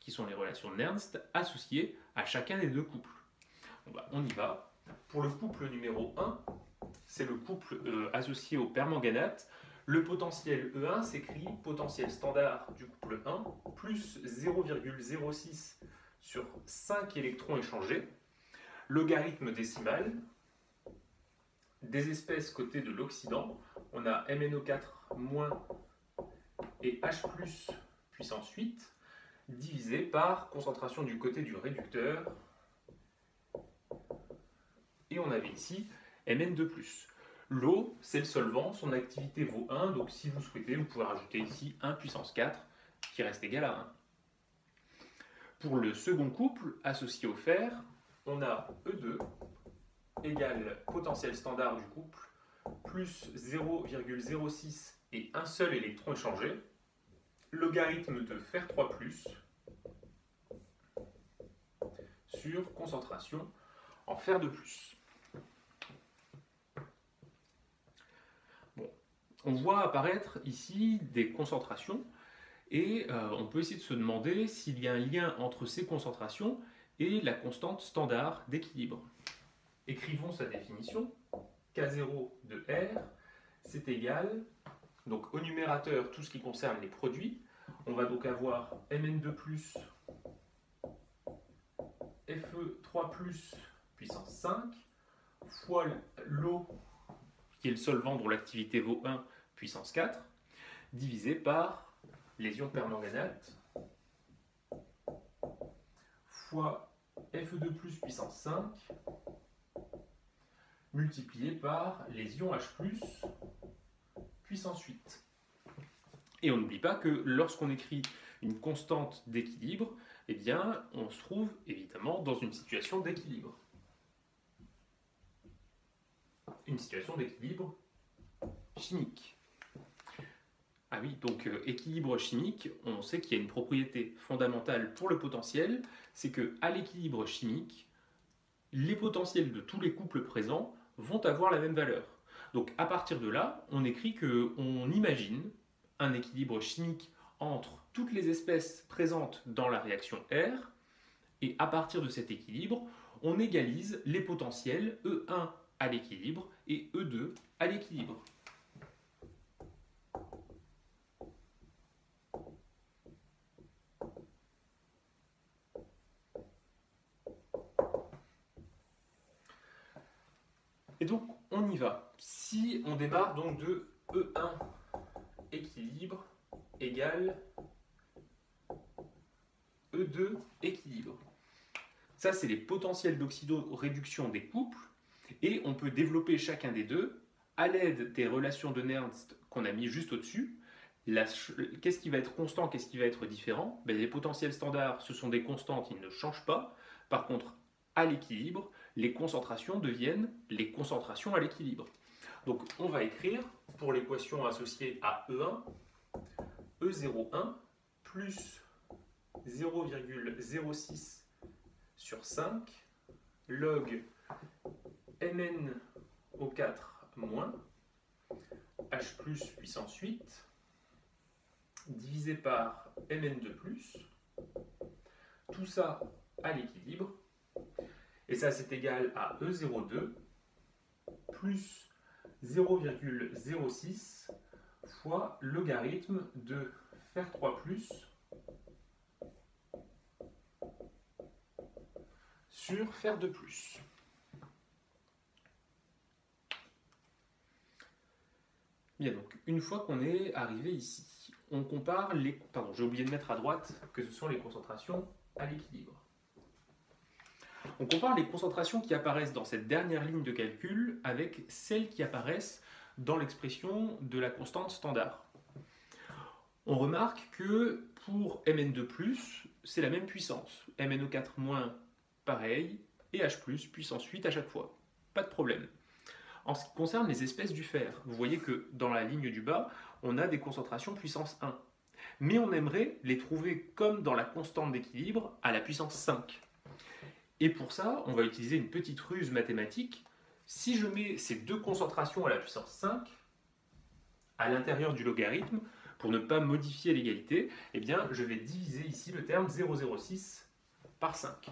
qui sont les relations Nernst associées à chacun des deux couples. On y va. Pour le couple numéro 1, c'est le couple associé au permanganate. Le potentiel E1 s'écrit potentiel standard du couple 1 plus 0,06 sur 5 électrons échangés, logarithme décimal, des espèces côté de l'oxydant, on a MnO4- et H+, puissance 8, divisé par concentration du côté du réducteur, et on avait ici Mn2+. L'eau, c'est le solvant, son activité vaut 1, donc si vous souhaitez, vous pouvez rajouter ici 1 puissance 4, qui reste égal à 1. Pour le second couple, associé au fer, on a E2 égale potentiel standard du couple, plus 0,06 et un seul électron échangé, logarithme de fer3+, sur concentration en fer de plus. On voit apparaître ici des concentrations et on peut essayer de se demander s'il y a un lien entre ces concentrations et la constante standard d'équilibre. Écrivons sa définition. K0 de R, c'est égal, donc au numérateur, tout ce qui concerne les produits, on va donc avoir Mn2+, Fe3+, puissance 5, fois l'eau, qui est le solvant dont l'activité vaut 1, puissance 4, divisé par les ions permanganate, fois Fe2+, puissance 5, multiplié par les ions H+, puissance 8. Et on n'oublie pas que lorsqu'on écrit une constante d'équilibre, eh bien, on se trouve évidemment dans une situation d'équilibre. Une situation d'équilibre chimique. Ah oui, donc équilibre chimique, on sait qu'il y a une propriété fondamentale pour le potentiel, c'est qu'à l'équilibre chimique, les potentiels de tous les couples présents vont avoir la même valeur. Donc à partir de là, on écrit qu'on imagine un équilibre chimique entre toutes les espèces présentes dans la réaction R, et à partir de cet équilibre, on égalise les potentiels E1 à l'équilibre et E2 à l'équilibre. Et donc, on y va. Si on démarre donc de E1 équilibre égale E2 équilibre. Ça, c'est les potentiels d'oxydoréduction des couples, et on peut développer chacun des deux à l'aide des relations de Nernst qu'on a mis juste au-dessus. Qu'est-ce qui va être constant, qu'est-ce qui va être différent? Les potentiels standards, ce sont des constantes, ils ne changent pas. Par contre, à l'équilibre, les concentrations deviennent les concentrations à l'équilibre. Donc on va écrire, pour l'équation associée à E1, E01 plus 0,06 sur 5 log Mn au 4 moins H plus puissance 8 divisé par Mn2 plus, tout ça à l'équilibre, et ça c'est égal à E02 plus 0,06 fois logarithme de Fer3 plus sur Fer2 plus. Bien, donc une fois qu'on est arrivé ici, on compare les... Pardon, j'ai oublié de mettre à droite que ce sont les concentrations à l'équilibre. On compare les concentrations qui apparaissent dans cette dernière ligne de calcul avec celles qui apparaissent dans l'expression de la constante standard. On remarque que pour Mn2+, c'est la même puissance. MnO4- pareil, et H+, puissance 8 à chaque fois. Pas de problème. En ce qui concerne les espèces du fer, vous voyez que dans la ligne du bas, on a des concentrations puissance 1. Mais on aimerait les trouver comme dans la constante d'équilibre à la puissance 5. Et pour ça, on va utiliser une petite ruse mathématique. Si je mets ces deux concentrations à la puissance 5, à l'intérieur du logarithme, pour ne pas modifier l'égalité, eh bien, je vais diviser ici le terme 0,06 par 5.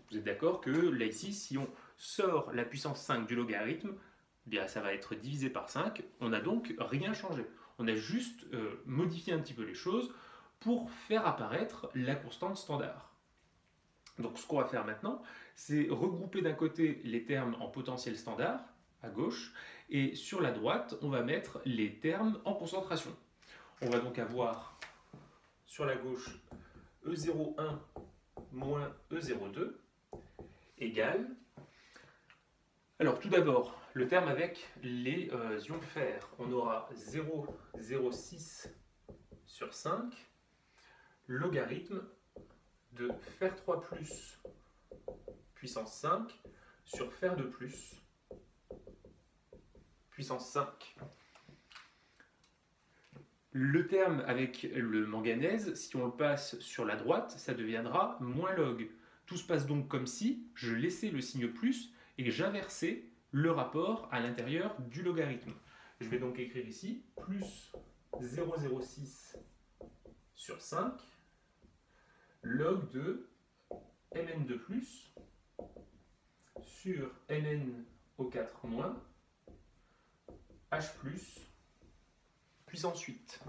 Vous êtes d'accord que là, ici, si on sort la puissance 5 du logarithme, eh bien, ça va être divisé par 5. On n'a donc rien changé. On a juste modifié un petit peu les choses pour faire apparaître la constante standard. Donc ce qu'on va faire maintenant, c'est regrouper d'un côté les termes en potentiel standard, à gauche, et sur la droite, on va mettre les termes en concentration. On va donc avoir sur la gauche E01 moins E02 égale... Alors tout d'abord, le terme avec les ions fer, on aura 0,06 sur 5 logarithme de Fer3 plus puissance 5 sur Fer2 plus puissance 5. Le terme avec le manganèse, si on le passe sur la droite, ça deviendra moins log. Tout se passe donc comme si je laissais le signe plus et j'inversais le rapport à l'intérieur du logarithme. Je vais donc écrire ici plus 0,06 sur 5 log de mn de plus sur mn au 4 moins h plus puissance 8.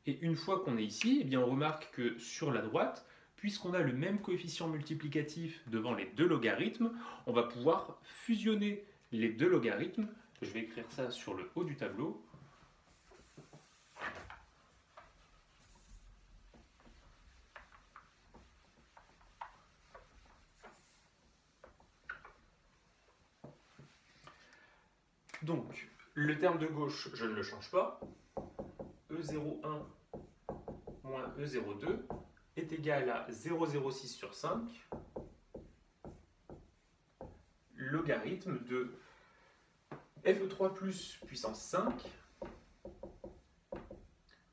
Et une fois qu'on est ici, eh bien on remarque que sur la droite, puisqu'on a le même coefficient multiplicatif devant les deux logarithmes, on va pouvoir fusionner les deux logarithmes. Je vais écrire ça sur le haut du tableau. Donc, le terme de gauche, je ne le change pas. E01 moins E02 est égal à 0,06 sur 5 logarithme de fe3 plus puissance 5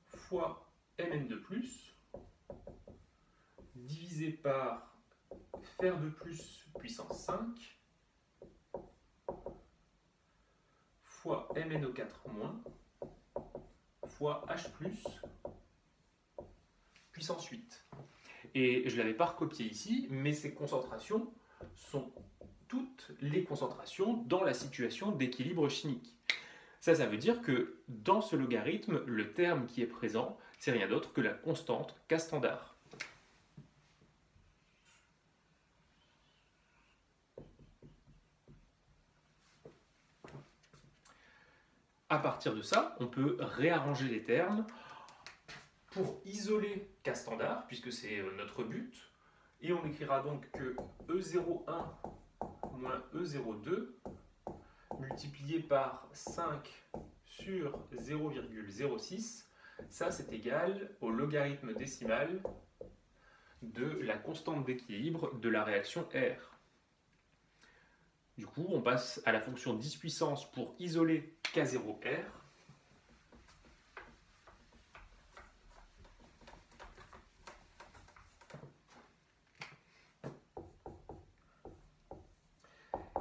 fois mn de plus divisé par fer de plus puissance 5 fois mn au 4 moins fois h plus puissance 8. Et je ne l'avais pas recopié ici, mais ces concentrations sont toutes les concentrations dans la situation d'équilibre chimique. Ça veut dire que dans ce logarithme, le terme qui est présent, c'est rien d'autre que la constante K standard. À partir de ça, on peut réarranger les termes pour isoler K standard, puisque c'est notre but, et on écrira donc que E01 moins E02 multiplié par 5 sur 0,06, ça c'est égal au logarithme décimal de la constante d'équilibre de la réaction R. Du coup, on passe à la fonction 10 puissance pour isoler K0R.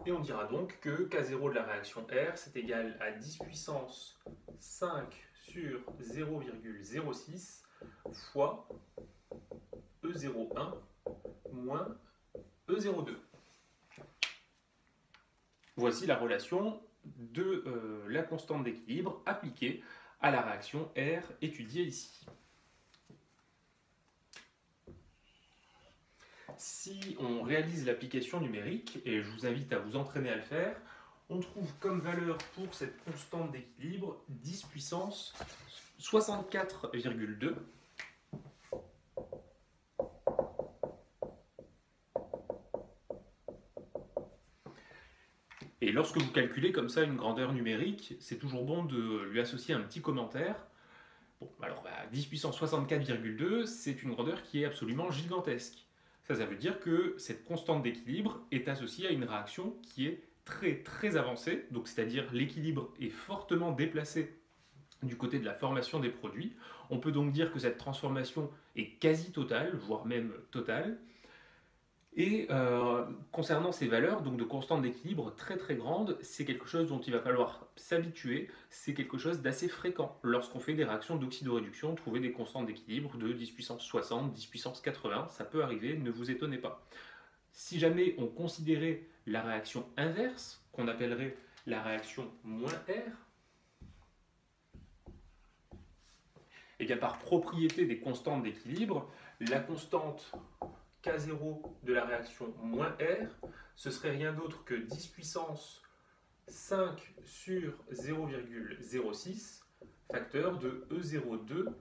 Et on dira donc que K0 de la réaction R, c'est égal à 10 puissance 5 sur 0,06 fois E01 moins E02. Voici la relation de la constante d'équilibre appliquée à la réaction R étudiée ici. Si on réalise l'application numérique, et je vous invite à vous entraîner à le faire, on trouve comme valeur pour cette constante d'équilibre 10 puissance 64,2. Et lorsque vous calculez comme ça une grandeur numérique, c'est toujours bon de lui associer un petit commentaire. Bon, alors 10 puissance 64,2, c'est une grandeur qui est absolument gigantesque. Ça veut dire que cette constante d'équilibre est associée à une réaction qui est très très avancée, donc c'est-à-dire l'équilibre est fortement déplacé du côté de la formation des produits. On peut donc dire que cette transformation est quasi totale, voire même totale. Et concernant ces valeurs, donc de constante d'équilibre très très grandes, c'est quelque chose dont il va falloir s'habituer, c'est quelque chose d'assez fréquent. Lorsqu'on fait des réactions d'oxydoréduction, trouver des constantes d'équilibre de 10 puissance 60, 10 puissance 80, ça peut arriver, ne vous étonnez pas. Si jamais on considérait la réaction inverse, qu'on appellerait la réaction moins R, et bien par propriété des constantes d'équilibre, la constante K0 de la réaction moins R, ce serait rien d'autre que 10 puissance 5 sur 0,06 facteur de E02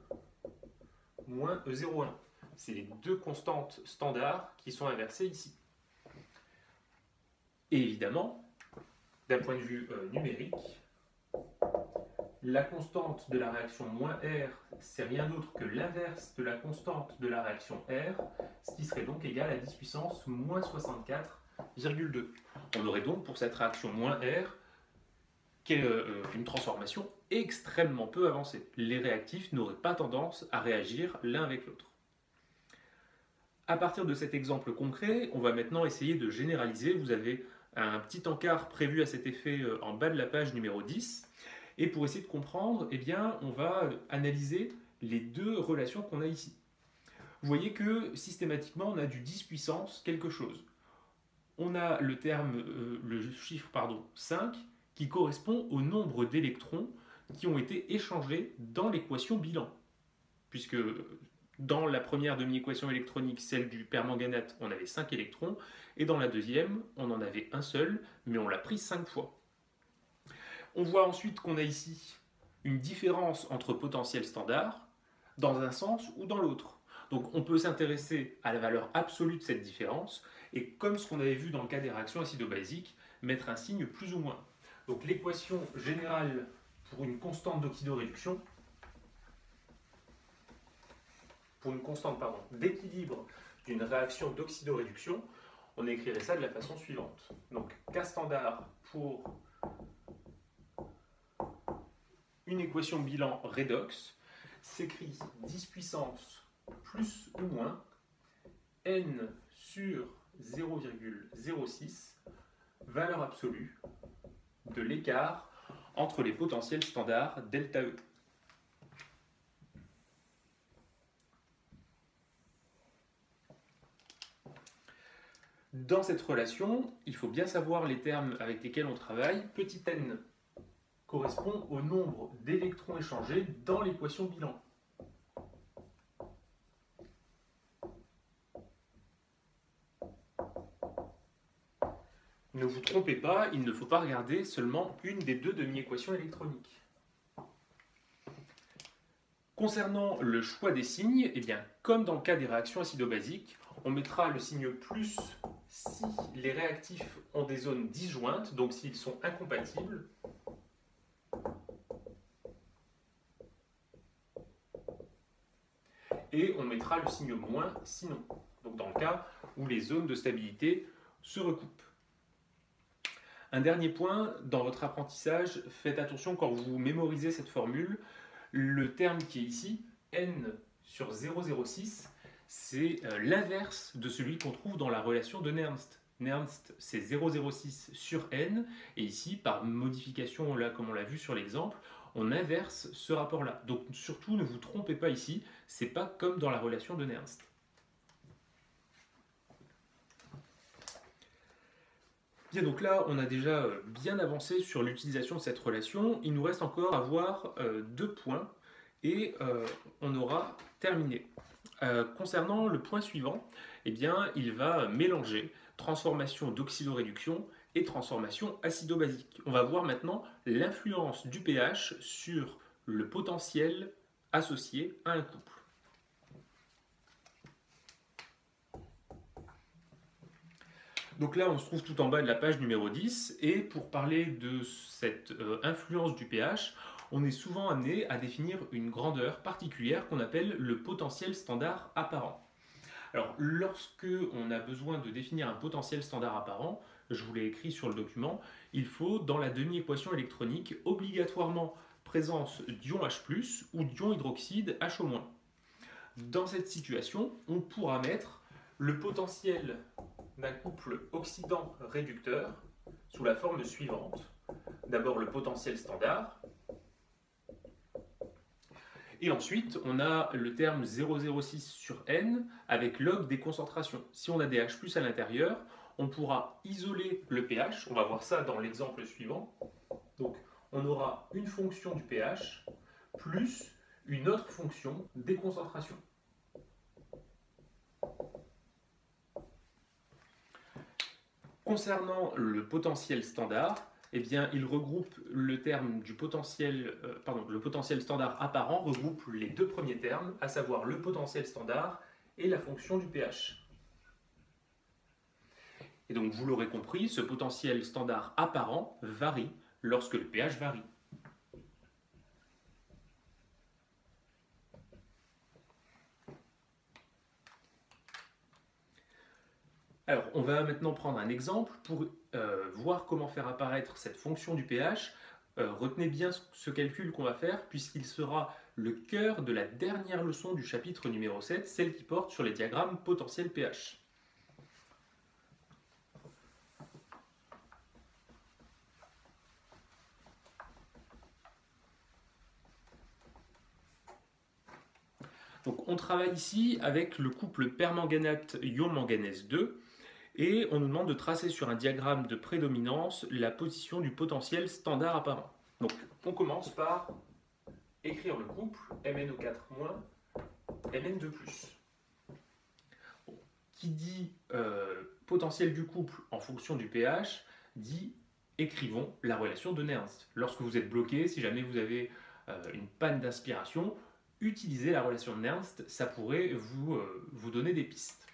moins E01. C'est les deux constantes standards qui sont inversées ici. Et évidemment, d'un point de vue numérique, la constante de la réaction moins R, c'est rien d'autre que l'inverse de la constante de la réaction R, ce qui serait donc égal à 10 puissance moins 64,2. On aurait donc pour cette réaction moins R une transformation extrêmement peu avancée. Les réactifs n'auraient pas tendance à réagir l'un avec l'autre. À partir de cet exemple concret, on va maintenant essayer de généraliser. Vous avez un petit encart prévu à cet effet en bas de la page numéro 10. Et pour essayer de comprendre, eh bien, on va analyser les deux relations qu'on a ici. Vous voyez que systématiquement, on a du 10 puissance quelque chose. On a le chiffre 5 qui correspond au nombre d'électrons qui ont été échangés dans l'équation bilan. Puisque dans la première demi-équation électronique, celle du permanganate, on avait 5 électrons, et dans la deuxième, on en avait un seul, mais on l'a pris 5 fois. On voit ensuite qu'on a ici une différence entre potentiel standard, dans un sens ou dans l'autre. Donc on peut s'intéresser à la valeur absolue de cette différence, et comme ce qu'on avait vu dans le cas des réactions acido-basiques, mettre un signe plus ou moins. Donc l'équation générale pour une constante d'oxydoréduction, pour une constante d'équilibre d'une réaction d'oxydoréduction, on écrirait ça de la façon suivante. Donc K standard pour une équation bilan redox s'écrit 10 puissance plus ou moins n sur 0,06, valeur absolue de l'écart entre les potentiels standards delta E. Dans cette relation, il faut bien savoir les termes avec lesquels on travaille. Petit n correspond au nombre d'électrons échangés dans l'équation bilan. Ne vous trompez pas, il ne faut pas regarder seulement une des deux demi-équations électroniques. Concernant le choix des signes, eh bien, comme dans le cas des réactions acido-basiques, on mettra le signe plus si les réactifs ont des zones disjointes, donc s'ils sont incompatibles. Et on mettra le signe moins sinon, donc dans le cas où les zones de stabilité se recoupent. Un dernier point, dans votre apprentissage, faites attention quand vous mémorisez cette formule, le terme qui est ici, n sur 0,06, c'est l'inverse de celui qu'on trouve dans la relation de Nernst. Nernst, c'est 0,06 sur n, et ici, par modification, là, comme on l'a vu sur l'exemple, on inverse ce rapport-là. Donc surtout, ne vous trompez pas ici, c'est pas comme dans la relation de Nernst. Bien, donc là, on a déjà bien avancé sur l'utilisation de cette relation. Il nous reste encore à voir deux points et on aura terminé. Concernant le point suivant, eh bien, il va mélanger transformation d'oxydoréduction et transformation acido-basique. On va voir maintenant l'influence du pH sur le potentiel associé à un couple. Donc là, on se trouve tout en bas de la page numéro 10, et pour parler de cette influence du pH, on est souvent amené à définir une grandeur particulière qu'on appelle le potentiel standard apparent. Alors, lorsque on a besoin de définir un potentiel standard apparent, je vous l'ai écrit sur le document, il faut, dans la demi-équation électronique, obligatoirement présence d'ion H+, ou d'ion hydroxyde HO-. Dans cette situation, on pourra mettre le potentiel d'un couple oxydant-réducteur sous la forme suivante. D'abord le potentiel standard, et ensuite on a le terme 0,06 sur n avec log des concentrations. Si on a des H+ à l'intérieur, on pourra isoler le pH, on va voir ça dans l'exemple suivant. Donc on aura une fonction du pH plus une autre fonction des concentrations. Concernant le potentiel standard, eh bien, il regroupe le terme du potentiel, le potentiel standard apparent regroupe les deux premiers termes, à savoir le potentiel standard et la fonction du pH. Et donc, vous l'aurez compris, ce potentiel standard apparent varie lorsque le pH varie. Alors, on va maintenant prendre un exemple pour voir comment faire apparaître cette fonction du pH. Retenez bien ce calcul qu'on va faire, puisqu'il sera le cœur de la dernière leçon du chapitre numéro 7, celle qui porte sur les diagrammes potentiel pH. Donc on travaille ici avec le couple permanganate-ion manganèse 2 et on nous demande de tracer sur un diagramme de prédominance la position du potentiel standard apparent. Donc on commence par écrire le couple MnO4- Mn2+. Bon, qui dit potentiel du couple en fonction du pH dit écrivons la relation de Nernst. Lorsque vous êtes bloqué, si jamais vous avez une panne d'aspiration, utilisez la relation de Nernst, ça pourrait vous donner des pistes.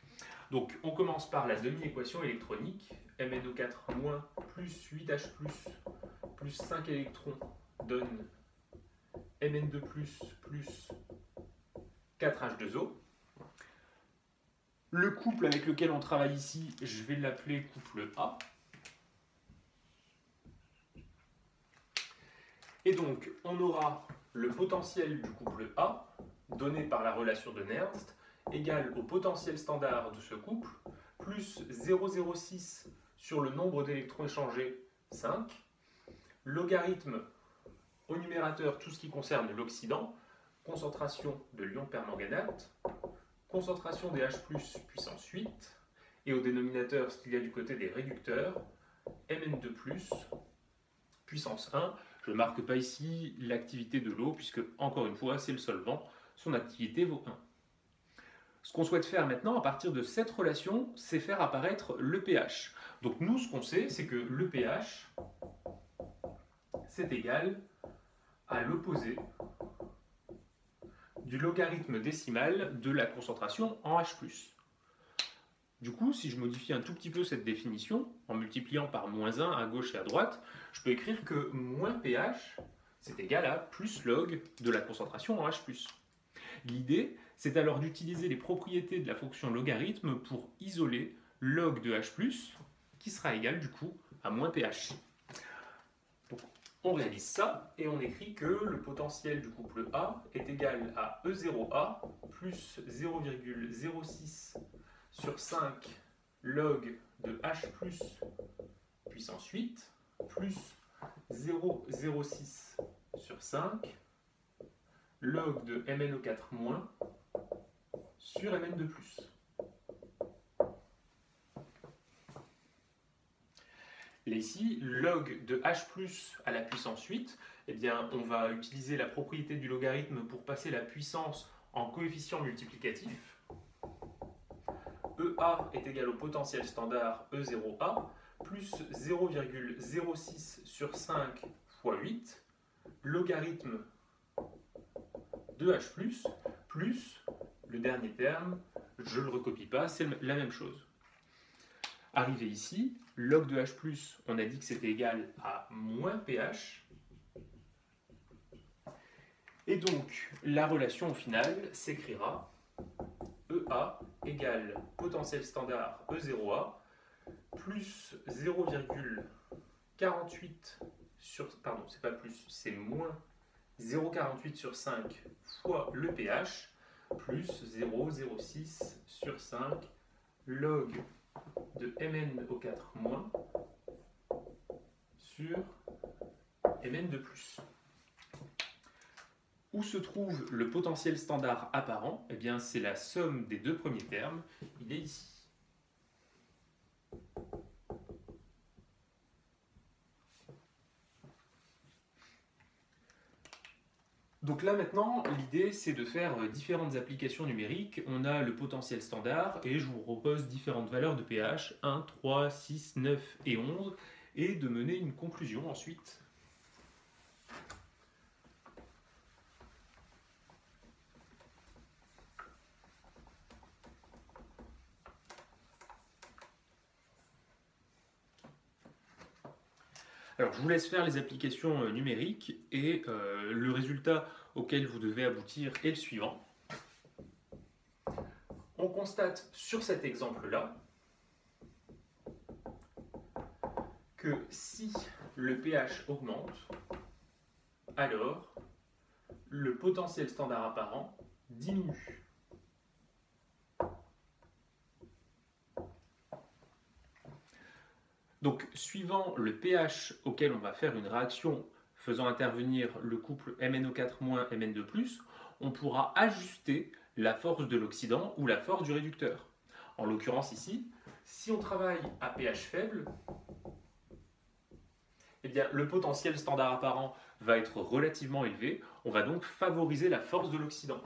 Donc on commence par la demi-équation électronique, MnO4- plus 8H+, plus 5 électrons donne Mn2+, plus 4H2O. Le couple avec lequel on travaille ici, je vais l'appeler couple A. Et donc, on aura le potentiel du couple A, donné par la relation de Nernst, égal au potentiel standard de ce couple, plus 0,06 sur le nombre d'électrons échangés, 5, logarithme au numérateur tout ce qui concerne l'oxydant, concentration de l'ion permanganate, concentration des H+, puissance 8, et au dénominateur ce qu'il y a du côté des réducteurs, Mn2+, puissance 1. Je ne marque pas ici l'activité de l'eau, puisque, encore une fois, c'est le solvant, son activité vaut 1. Ce qu'on souhaite faire maintenant, à partir de cette relation, c'est faire apparaître le pH. Donc nous, ce qu'on sait, c'est que le pH, c'est égal à l'opposé du logarithme décimal de la concentration en H+. Du coup, si je modifie un tout petit peu cette définition, en multipliant par -1 à gauche et à droite, je peux écrire que moins pH, c'est égal à plus log de la concentration en H+. L'idée, c'est alors d'utiliser les propriétés de la fonction logarithme pour isoler log de H+, qui sera égal du coup à moins pH. Donc, on réalise ça et on écrit que le potentiel du couple A est égal à E0A plus 0,06 sur 5 log de H puissance 8 plus 0,06 sur 5 log de MnO4- sur Mn2+. Et ici, log de H+ à la puissance 8, eh bien, on va utiliser la propriété du logarithme pour passer la puissance en coefficient multiplicatif. EA est égal au potentiel standard E0A plus 0,06 sur 5 fois 8, logarithme de H+, plus le dernier terme, je ne le recopie pas, c'est la même chose. Arrivé ici, log de H+, on a dit que c'était égal à moins pH. Et donc, la relation au final s'écrira EA égale potentiel standard E0A plus 0,48 sur... Pardon, c'est pas plus, c'est moins 0,48 sur 5 fois le pH plus 0,06 sur 5 log de MnO4- sur Mn2+. Où se trouve le potentiel standard apparent? Eh bien, c'est la somme des deux premiers termes. Il est ici. Donc là maintenant, l'idée c'est de faire différentes applications numériques. On a le potentiel standard et je vous propose différentes valeurs de pH, 1, 3, 6, 9 et 11, et de mener une conclusion ensuite. Alors, je vous laisse faire les applications numériques et le résultat auquel vous devez aboutir est le suivant. On constate sur cet exemple-là que si le pH augmente, alors le potentiel standard apparent diminue. Donc, suivant le pH auquel on va faire une réaction faisant intervenir le couple MnO4- Mn2+, on pourra ajuster la force de l'oxydant ou la force du réducteur. En l'occurrence ici, si on travaille à pH faible, eh bien, le potentiel standard apparent va être relativement élevé. On va donc favoriser la force de l'oxydant.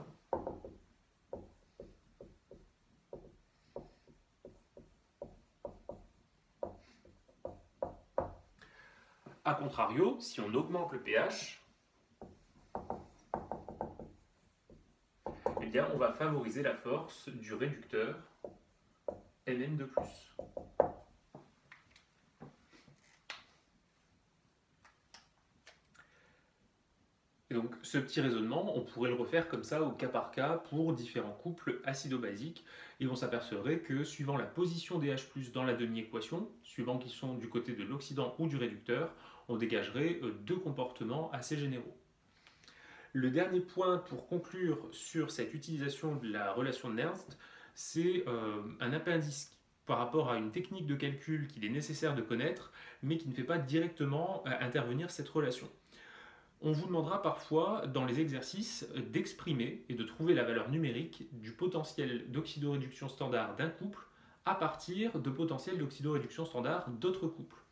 A contrario, si on augmente le pH, eh bien, on va favoriser la force du réducteur Mn2+. Et donc, ce petit raisonnement, on pourrait le refaire comme ça au cas par cas pour différents couples acido-basiques. Et on s'apercevrait que suivant la position des H+ dans la demi-équation, suivant qu'ils sont du côté de l'oxydant ou du réducteur, on dégagerait deux comportements assez généraux. Le dernier point pour conclure sur cette utilisation de la relation de Nernst, c'est un appendice par rapport à une technique de calcul qu'il est nécessaire de connaître, mais qui ne fait pas directement intervenir cette relation. On vous demandera parfois dans les exercices d'exprimer et de trouver la valeur numérique du potentiel d'oxydoréduction standard d'un couple à partir de potentiel d'oxydoréduction standard d'autres couples.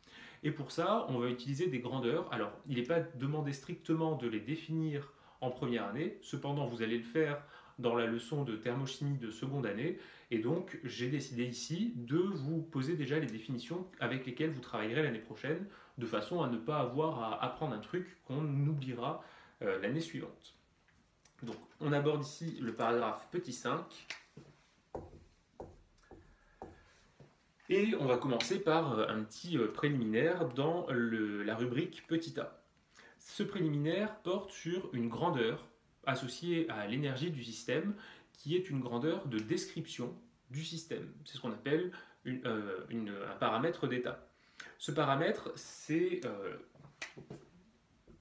Et pour ça, on va utiliser des grandeurs. Alors, il n'est pas demandé strictement de les définir en première année, cependant vous allez le faire dans la leçon de thermochimie de seconde année, et donc j'ai décidé ici de vous poser déjà les définitions avec lesquelles vous travaillerez l'année prochaine, de façon à ne pas avoir à apprendre un truc qu'on oubliera l'année suivante. Donc on aborde ici le paragraphe petit 5, et on va commencer par un petit préliminaire dans la rubrique petit a. Ce préliminaire porte sur une grandeur associée à l'énergie du système qui est une grandeur de description du système. C'est ce qu'on appelle un paramètre d'état. Ce paramètre, c'est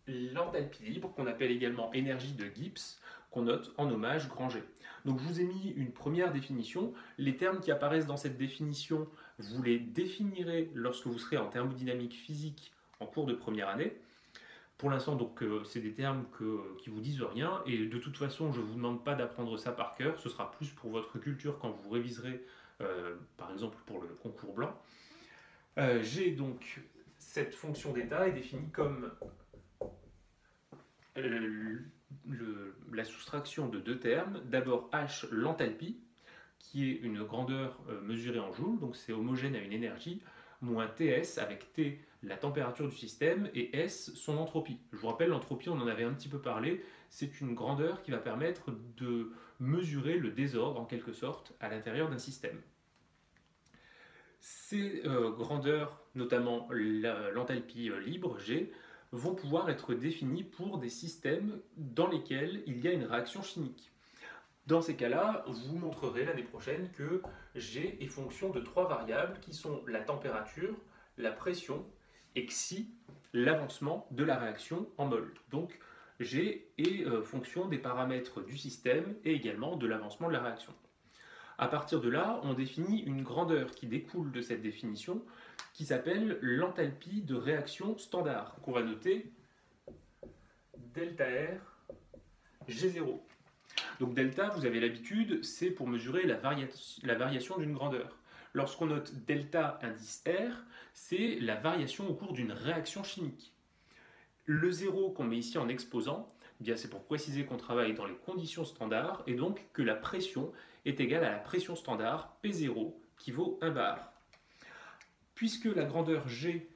l'enthalpie libre, qu'on appelle également énergie de Gibbs, qu'on note en hommage Granger. Donc je vous ai mis une première définition. Les termes qui apparaissent dans cette définition, vous les définirez lorsque vous serez en thermodynamique physique en cours de première année. Pour l'instant, donc, c'est des termes qui vous disent rien, et de toute façon, je ne vous demande pas d'apprendre ça par cœur, ce sera plus pour votre culture quand vous réviserez, par exemple pour le concours blanc. J'ai donc cette fonction d'état est définie comme la soustraction de deux termes. D'abord H, l'enthalpie, qui est une grandeur mesurée en joules, donc c'est homogène à une énergie, moins TS, avec T, la température du système, et S, son entropie. Je vous rappelle, l'entropie, on en avait un petit peu parlé, c'est une grandeur qui va permettre de mesurer le désordre, en quelque sorte, à l'intérieur d'un système. Ces grandeurs, notamment l'enthalpie libre, G, vont pouvoir être définies pour des systèmes dans lesquels il y a une réaction chimique. Dans ces cas-là, vous montrerez l'année prochaine que G est fonction de trois variables qui sont la température, la pression et xi, l'avancement de la réaction en mol. Donc G est fonction des paramètres du système et également de l'avancement de la réaction. À partir de là, on définit une grandeur qui découle de cette définition qui s'appelle l'enthalpie de réaction standard, qu'on va noter delta R G0. Donc delta, vous avez l'habitude, c'est pour mesurer la variation d'une grandeur. Lorsqu'on note delta indice R, c'est la variation au cours d'une réaction chimique. Le 0 qu'on met ici en exposant, eh bien c'est pour préciser qu'on travaille dans les conditions standards et donc que la pression est égale à la pression standard P0 qui vaut 1 bar. Puisque la grandeur G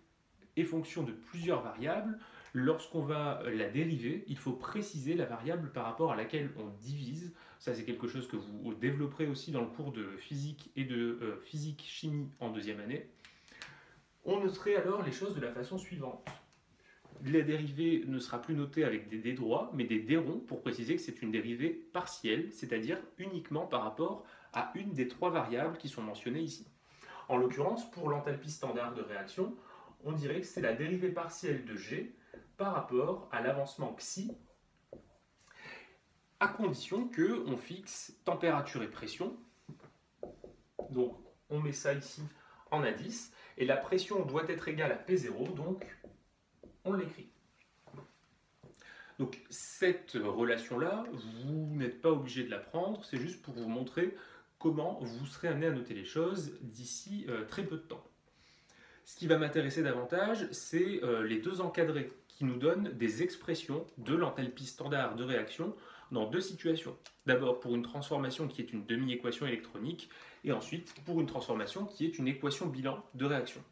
est fonction de plusieurs variables, lorsqu'on va la dériver, il faut préciser la variable par rapport à laquelle on divise. Ça, c'est quelque chose que vous développerez aussi dans le cours de physique et de physique-chimie en deuxième année. On noterait alors les choses de la façon suivante. La dérivée ne sera plus notée avec des droits, mais des ronds pour préciser que c'est une dérivée partielle, c'est-à-dire uniquement par rapport à une des trois variables qui sont mentionnées ici. En l'occurrence, pour l'enthalpie standard de réaction, on dirait que c'est la dérivée partielle de G par rapport à l'avancement xi, à condition qu'on fixe température et pression. Donc on met ça ici en indice, et la pression doit être égale à P0, donc on l'écrit. Donc cette relation-là, vous n'êtes pas obligé de la prendre, c'est juste pour vous montrer comment vous serez amené à noter les choses d'ici très peu de temps. Ce qui va m'intéresser davantage, c'est les deux encadrés qui nous donnent des expressions de l'enthalpie standard de réaction dans deux situations. D'abord pour une transformation qui est une demi-équation électronique, et ensuite pour une transformation qui est une équation bilan de réaction.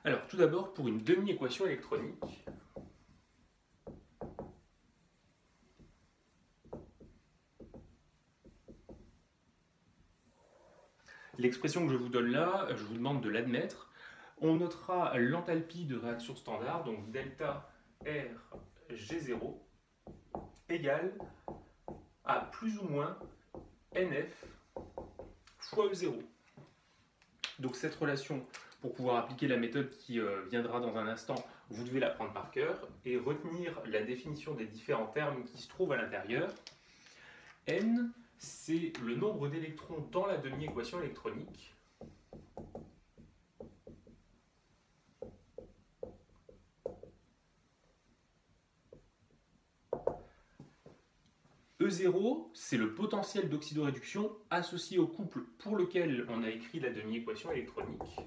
Alors tout d'abord pour une demi-équation électronique, l'expression que je vous donne là, je vous demande de l'admettre. On notera l'enthalpie de réaction standard, donc delta R G0 égale à plus ou moins NF fois E0. Donc cette relation, pour pouvoir appliquer la méthode qui viendra dans un instant, vous devez la prendre par cœur et retenir la définition des différents termes qui se trouvent à l'intérieur. N, c'est le nombre d'électrons dans la demi-équation électronique. E0, c'est le potentiel d'oxydoréduction associé au couple pour lequel on a écrit la demi-équation électronique.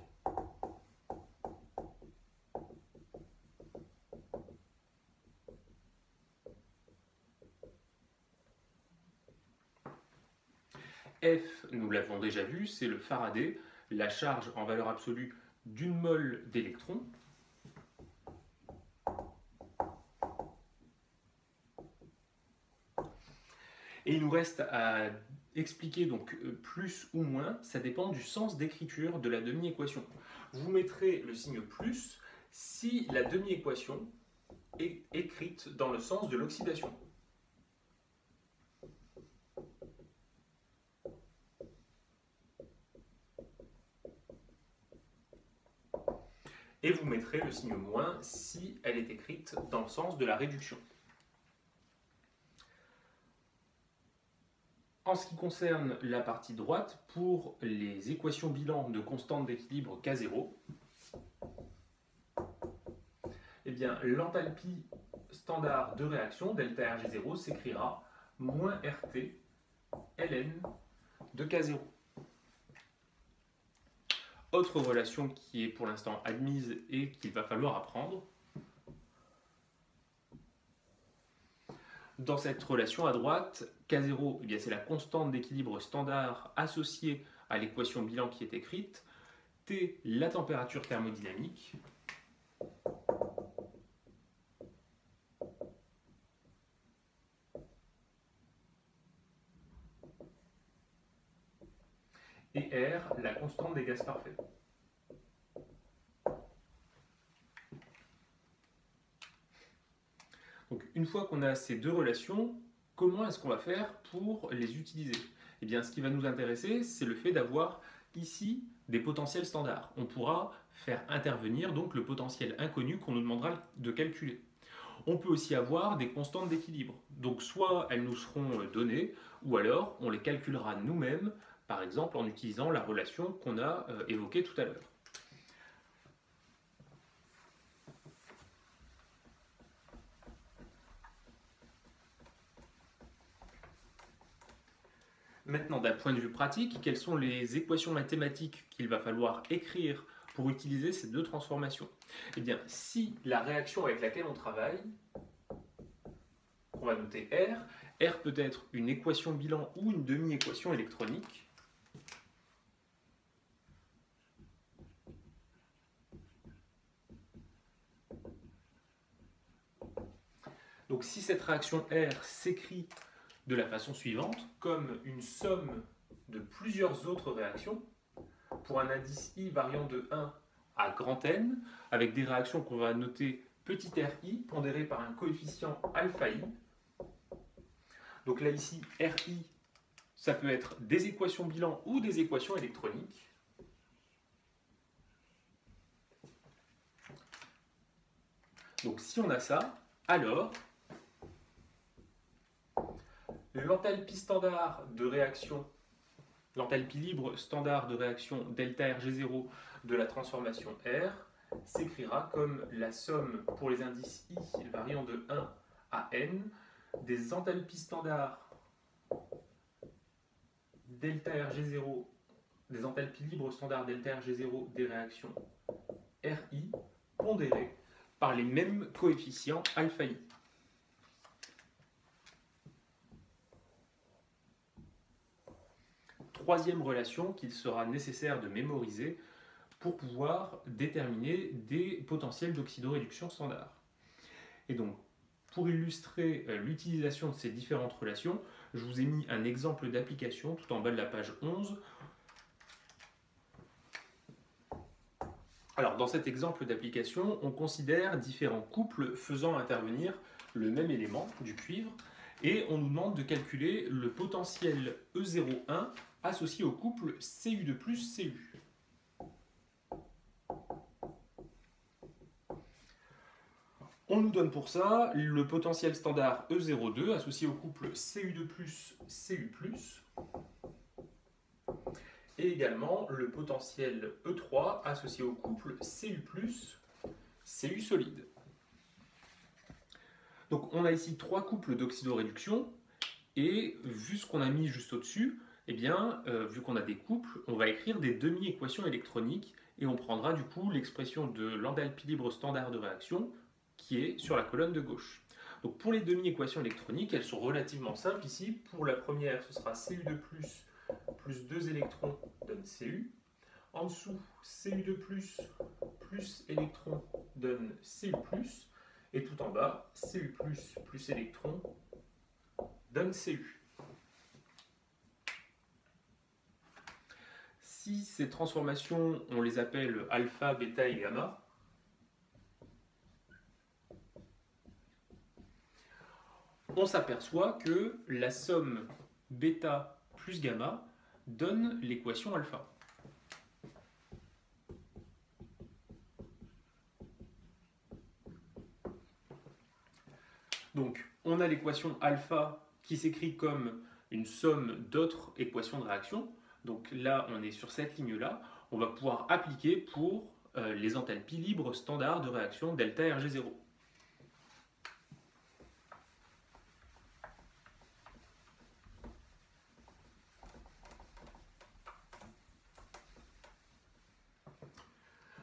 F, nous l'avons déjà vu, c'est le Faraday, la charge en valeur absolue d'une mole d'électrons. Et il nous reste à expliquer donc plus ou moins, ça dépend du sens d'écriture de la demi-équation. Vous mettrez le signe plus si la demi-équation est écrite dans le sens de l'oxydation. Et vous mettrez le signe moins si elle est écrite dans le sens de la réduction. En ce qui concerne la partie droite, pour les équations bilan de constante d'équilibre K0, eh bien l'enthalpie standard de réaction, delta Rg0, s'écrira moins RT ln de K0. Autre relation qui est pour l'instant admise et qu'il va falloir apprendre. Dans cette relation à droite, K0, eh bien, c'est la constante d'équilibre standard associée à l'équation bilan qui est écrite. T, la température thermodynamique. Et R, la constante des gaz parfaits. Donc, une fois qu'on a ces deux relations, comment est-ce qu'on va faire pour les utiliser? Eh bien, ce qui va nous intéresser, c'est le fait d'avoir ici des potentiels standards. On pourra faire intervenir donc le potentiel inconnu qu'on nous demandera de calculer. On peut aussi avoir des constantes d'équilibre. Donc, soit elles nous seront données, ou alors on les calculera nous-mêmes, par exemple en utilisant la relation qu'on a évoquée tout à l'heure. Maintenant, d'un point de vue pratique, quelles sont les équations mathématiques qu'il va falloir écrire pour utiliser ces deux transformations? Eh bien, si la réaction avec laquelle on travaille, on va noter R peut être une équation bilan ou une demi-équation électronique. Donc si cette réaction R s'écrit de la façon suivante, comme une somme de plusieurs autres réactions, pour un indice I variant de 1 à grand N, avec des réactions qu'on va noter petit ri, pondérées par un coefficient alpha I. Donc là ici, ri, ça peut être des équations bilan ou des équations électroniques. Donc si on a ça, alors l'enthalpie standard de réaction L'enthalpie libre standard de réaction delta Rg0 de la transformation R s'écrira comme la somme pour les indices I variant de 1 à n des enthalpies standards delta Rg0, des enthalpies libres standards delta Rg0 des réactions Ri pondérées par les mêmes coefficients alpha I. Troisième relation qu'il sera nécessaire de mémoriser pour pouvoir déterminer des potentiels d'oxydoréduction standard. Et donc, pour illustrer l'utilisation de ces différentes relations, je vous ai mis un exemple d'application tout en bas de la page 11. Alors, dans cet exemple d'application, on considère différents couples faisant intervenir le même élément du cuivre et on nous demande de calculer le potentiel E01 associé au couple Cu2 plus Cu. On nous donne pour ça le potentiel standard E02 associé au couple Cu2 plus Cu+, et également le potentiel E3 associé au couple Cu+, Cu solide. Donc on a ici trois couples d'oxydoréduction, et vu ce qu'on a mis juste au-dessus, eh bien, vu qu'on a des couples, on va écrire des demi-équations électroniques, et on prendra du coup l'expression de l'enthalpie libre standard de réaction, qui est sur la colonne de gauche. Donc pour les demi-équations électroniques, elles sont relativement simples ici. Pour la première, ce sera Cu2 plus 2 électrons donne Cu. En dessous, Cu2 plus électrons donne Cu+. Et tout en bas, Cu plus électrons donne Cu. Si ces transformations, on les appelle alpha, bêta et gamma, on s'aperçoit que la somme bêta plus gamma donne l'équation alpha. Donc, on a l'équation alpha qui s'écrit comme une somme d'autres équations de réaction. Donc là, on est sur cette ligne-là. On va pouvoir appliquer pour les enthalpies libres standards de réaction delta Rg0.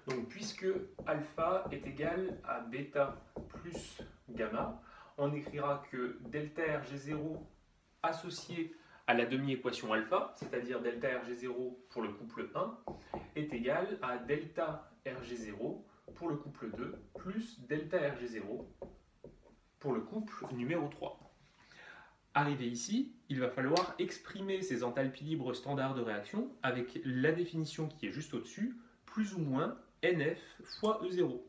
Donc, puisque alpha est égal à bêta plus gamma, on écrira que delta Rg0 associé à la demi-équation alpha, c'est-à-dire delta Rg0 pour le couple 1, est égal à delta Rg0 pour le couple 2 plus delta Rg0 pour le couple numéro 3. Arrivé ici, il va falloir exprimer ces enthalpies libres standards de réaction avec la définition qui est juste au-dessus, plus ou moins NF fois E0.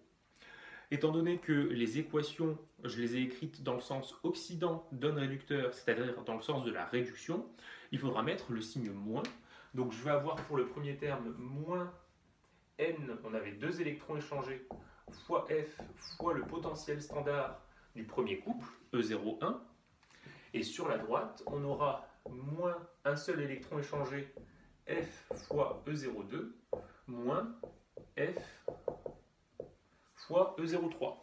Étant donné que les équations, je les ai écrites dans le sens oxydant donne réducteur, c'est-à-dire dans le sens de la réduction, il faudra mettre le signe moins. Donc je vais avoir pour le premier terme moins N, on avait 2 électrons échangés, fois F fois le potentiel standard du premier couple, E01. Et sur la droite, on aura moins un seul électron échangé, F fois E02, moins F fois E03.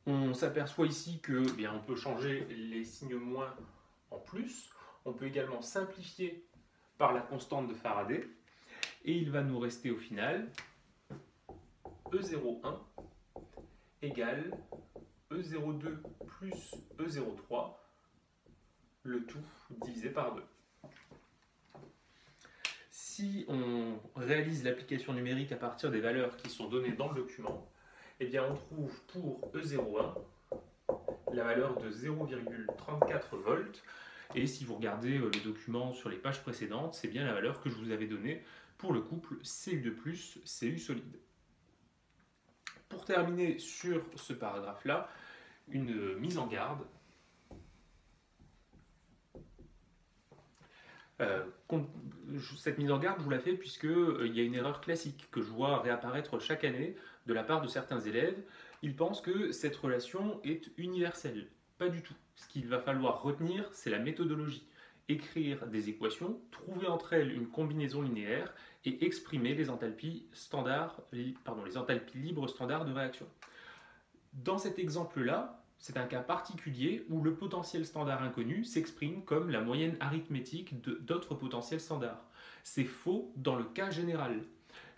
On s'aperçoit ici que on peut changer les signes moins en plus. On peut également simplifier par la constante de Faraday. Et il va nous rester au final E01 égale E02 plus E03, le tout divisé par 2. Si on réalise l'application numérique à partir des valeurs qui sont données dans le document, on trouve pour E01 la valeur de 0,34 volts. Et si vous regardez le document sur les pages précédentes, c'est bien la valeur que je vous avais donnée pour le couple Cu2 plus Cu solide. Pour terminer sur ce paragraphe-là, une mise en garde. Cette mise en garde, je vous la fais puisqu'il y a une erreur classique que je vois réapparaître chaque année de la part de certains élèves. Ils pensent que cette relation est universelle. Pas du tout. Ce qu'il va falloir retenir, c'est la méthodologie. écrire des équations, trouver entre elles une combinaison linéaire et exprimer les enthalpies les enthalpies libres standards de réaction. Dans cet exemple-là, c'est un cas particulier où le potentiel standard inconnu s'exprime comme la moyenne arithmétique d'autres potentiels standards. C'est faux dans le cas général.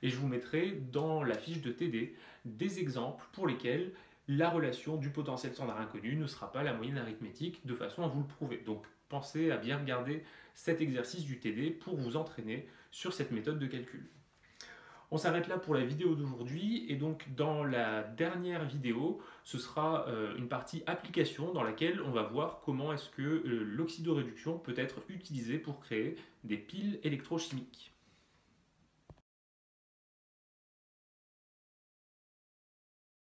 Et je vous mettrai dans la fiche de TD des exemples pour lesquels la relation du potentiel standard inconnu ne sera pas la moyenne arithmétique de façon à vous le prouver. Donc pensez à bien regarder cet exercice du TD pour vous entraîner sur cette méthode de calcul. On s'arrête là pour la vidéo d'aujourd'hui et donc dans la dernière vidéo, ce sera une partie application dans laquelle on va voir comment est-ce que l'oxydoréduction peut être utilisée pour créer des piles électrochimiques.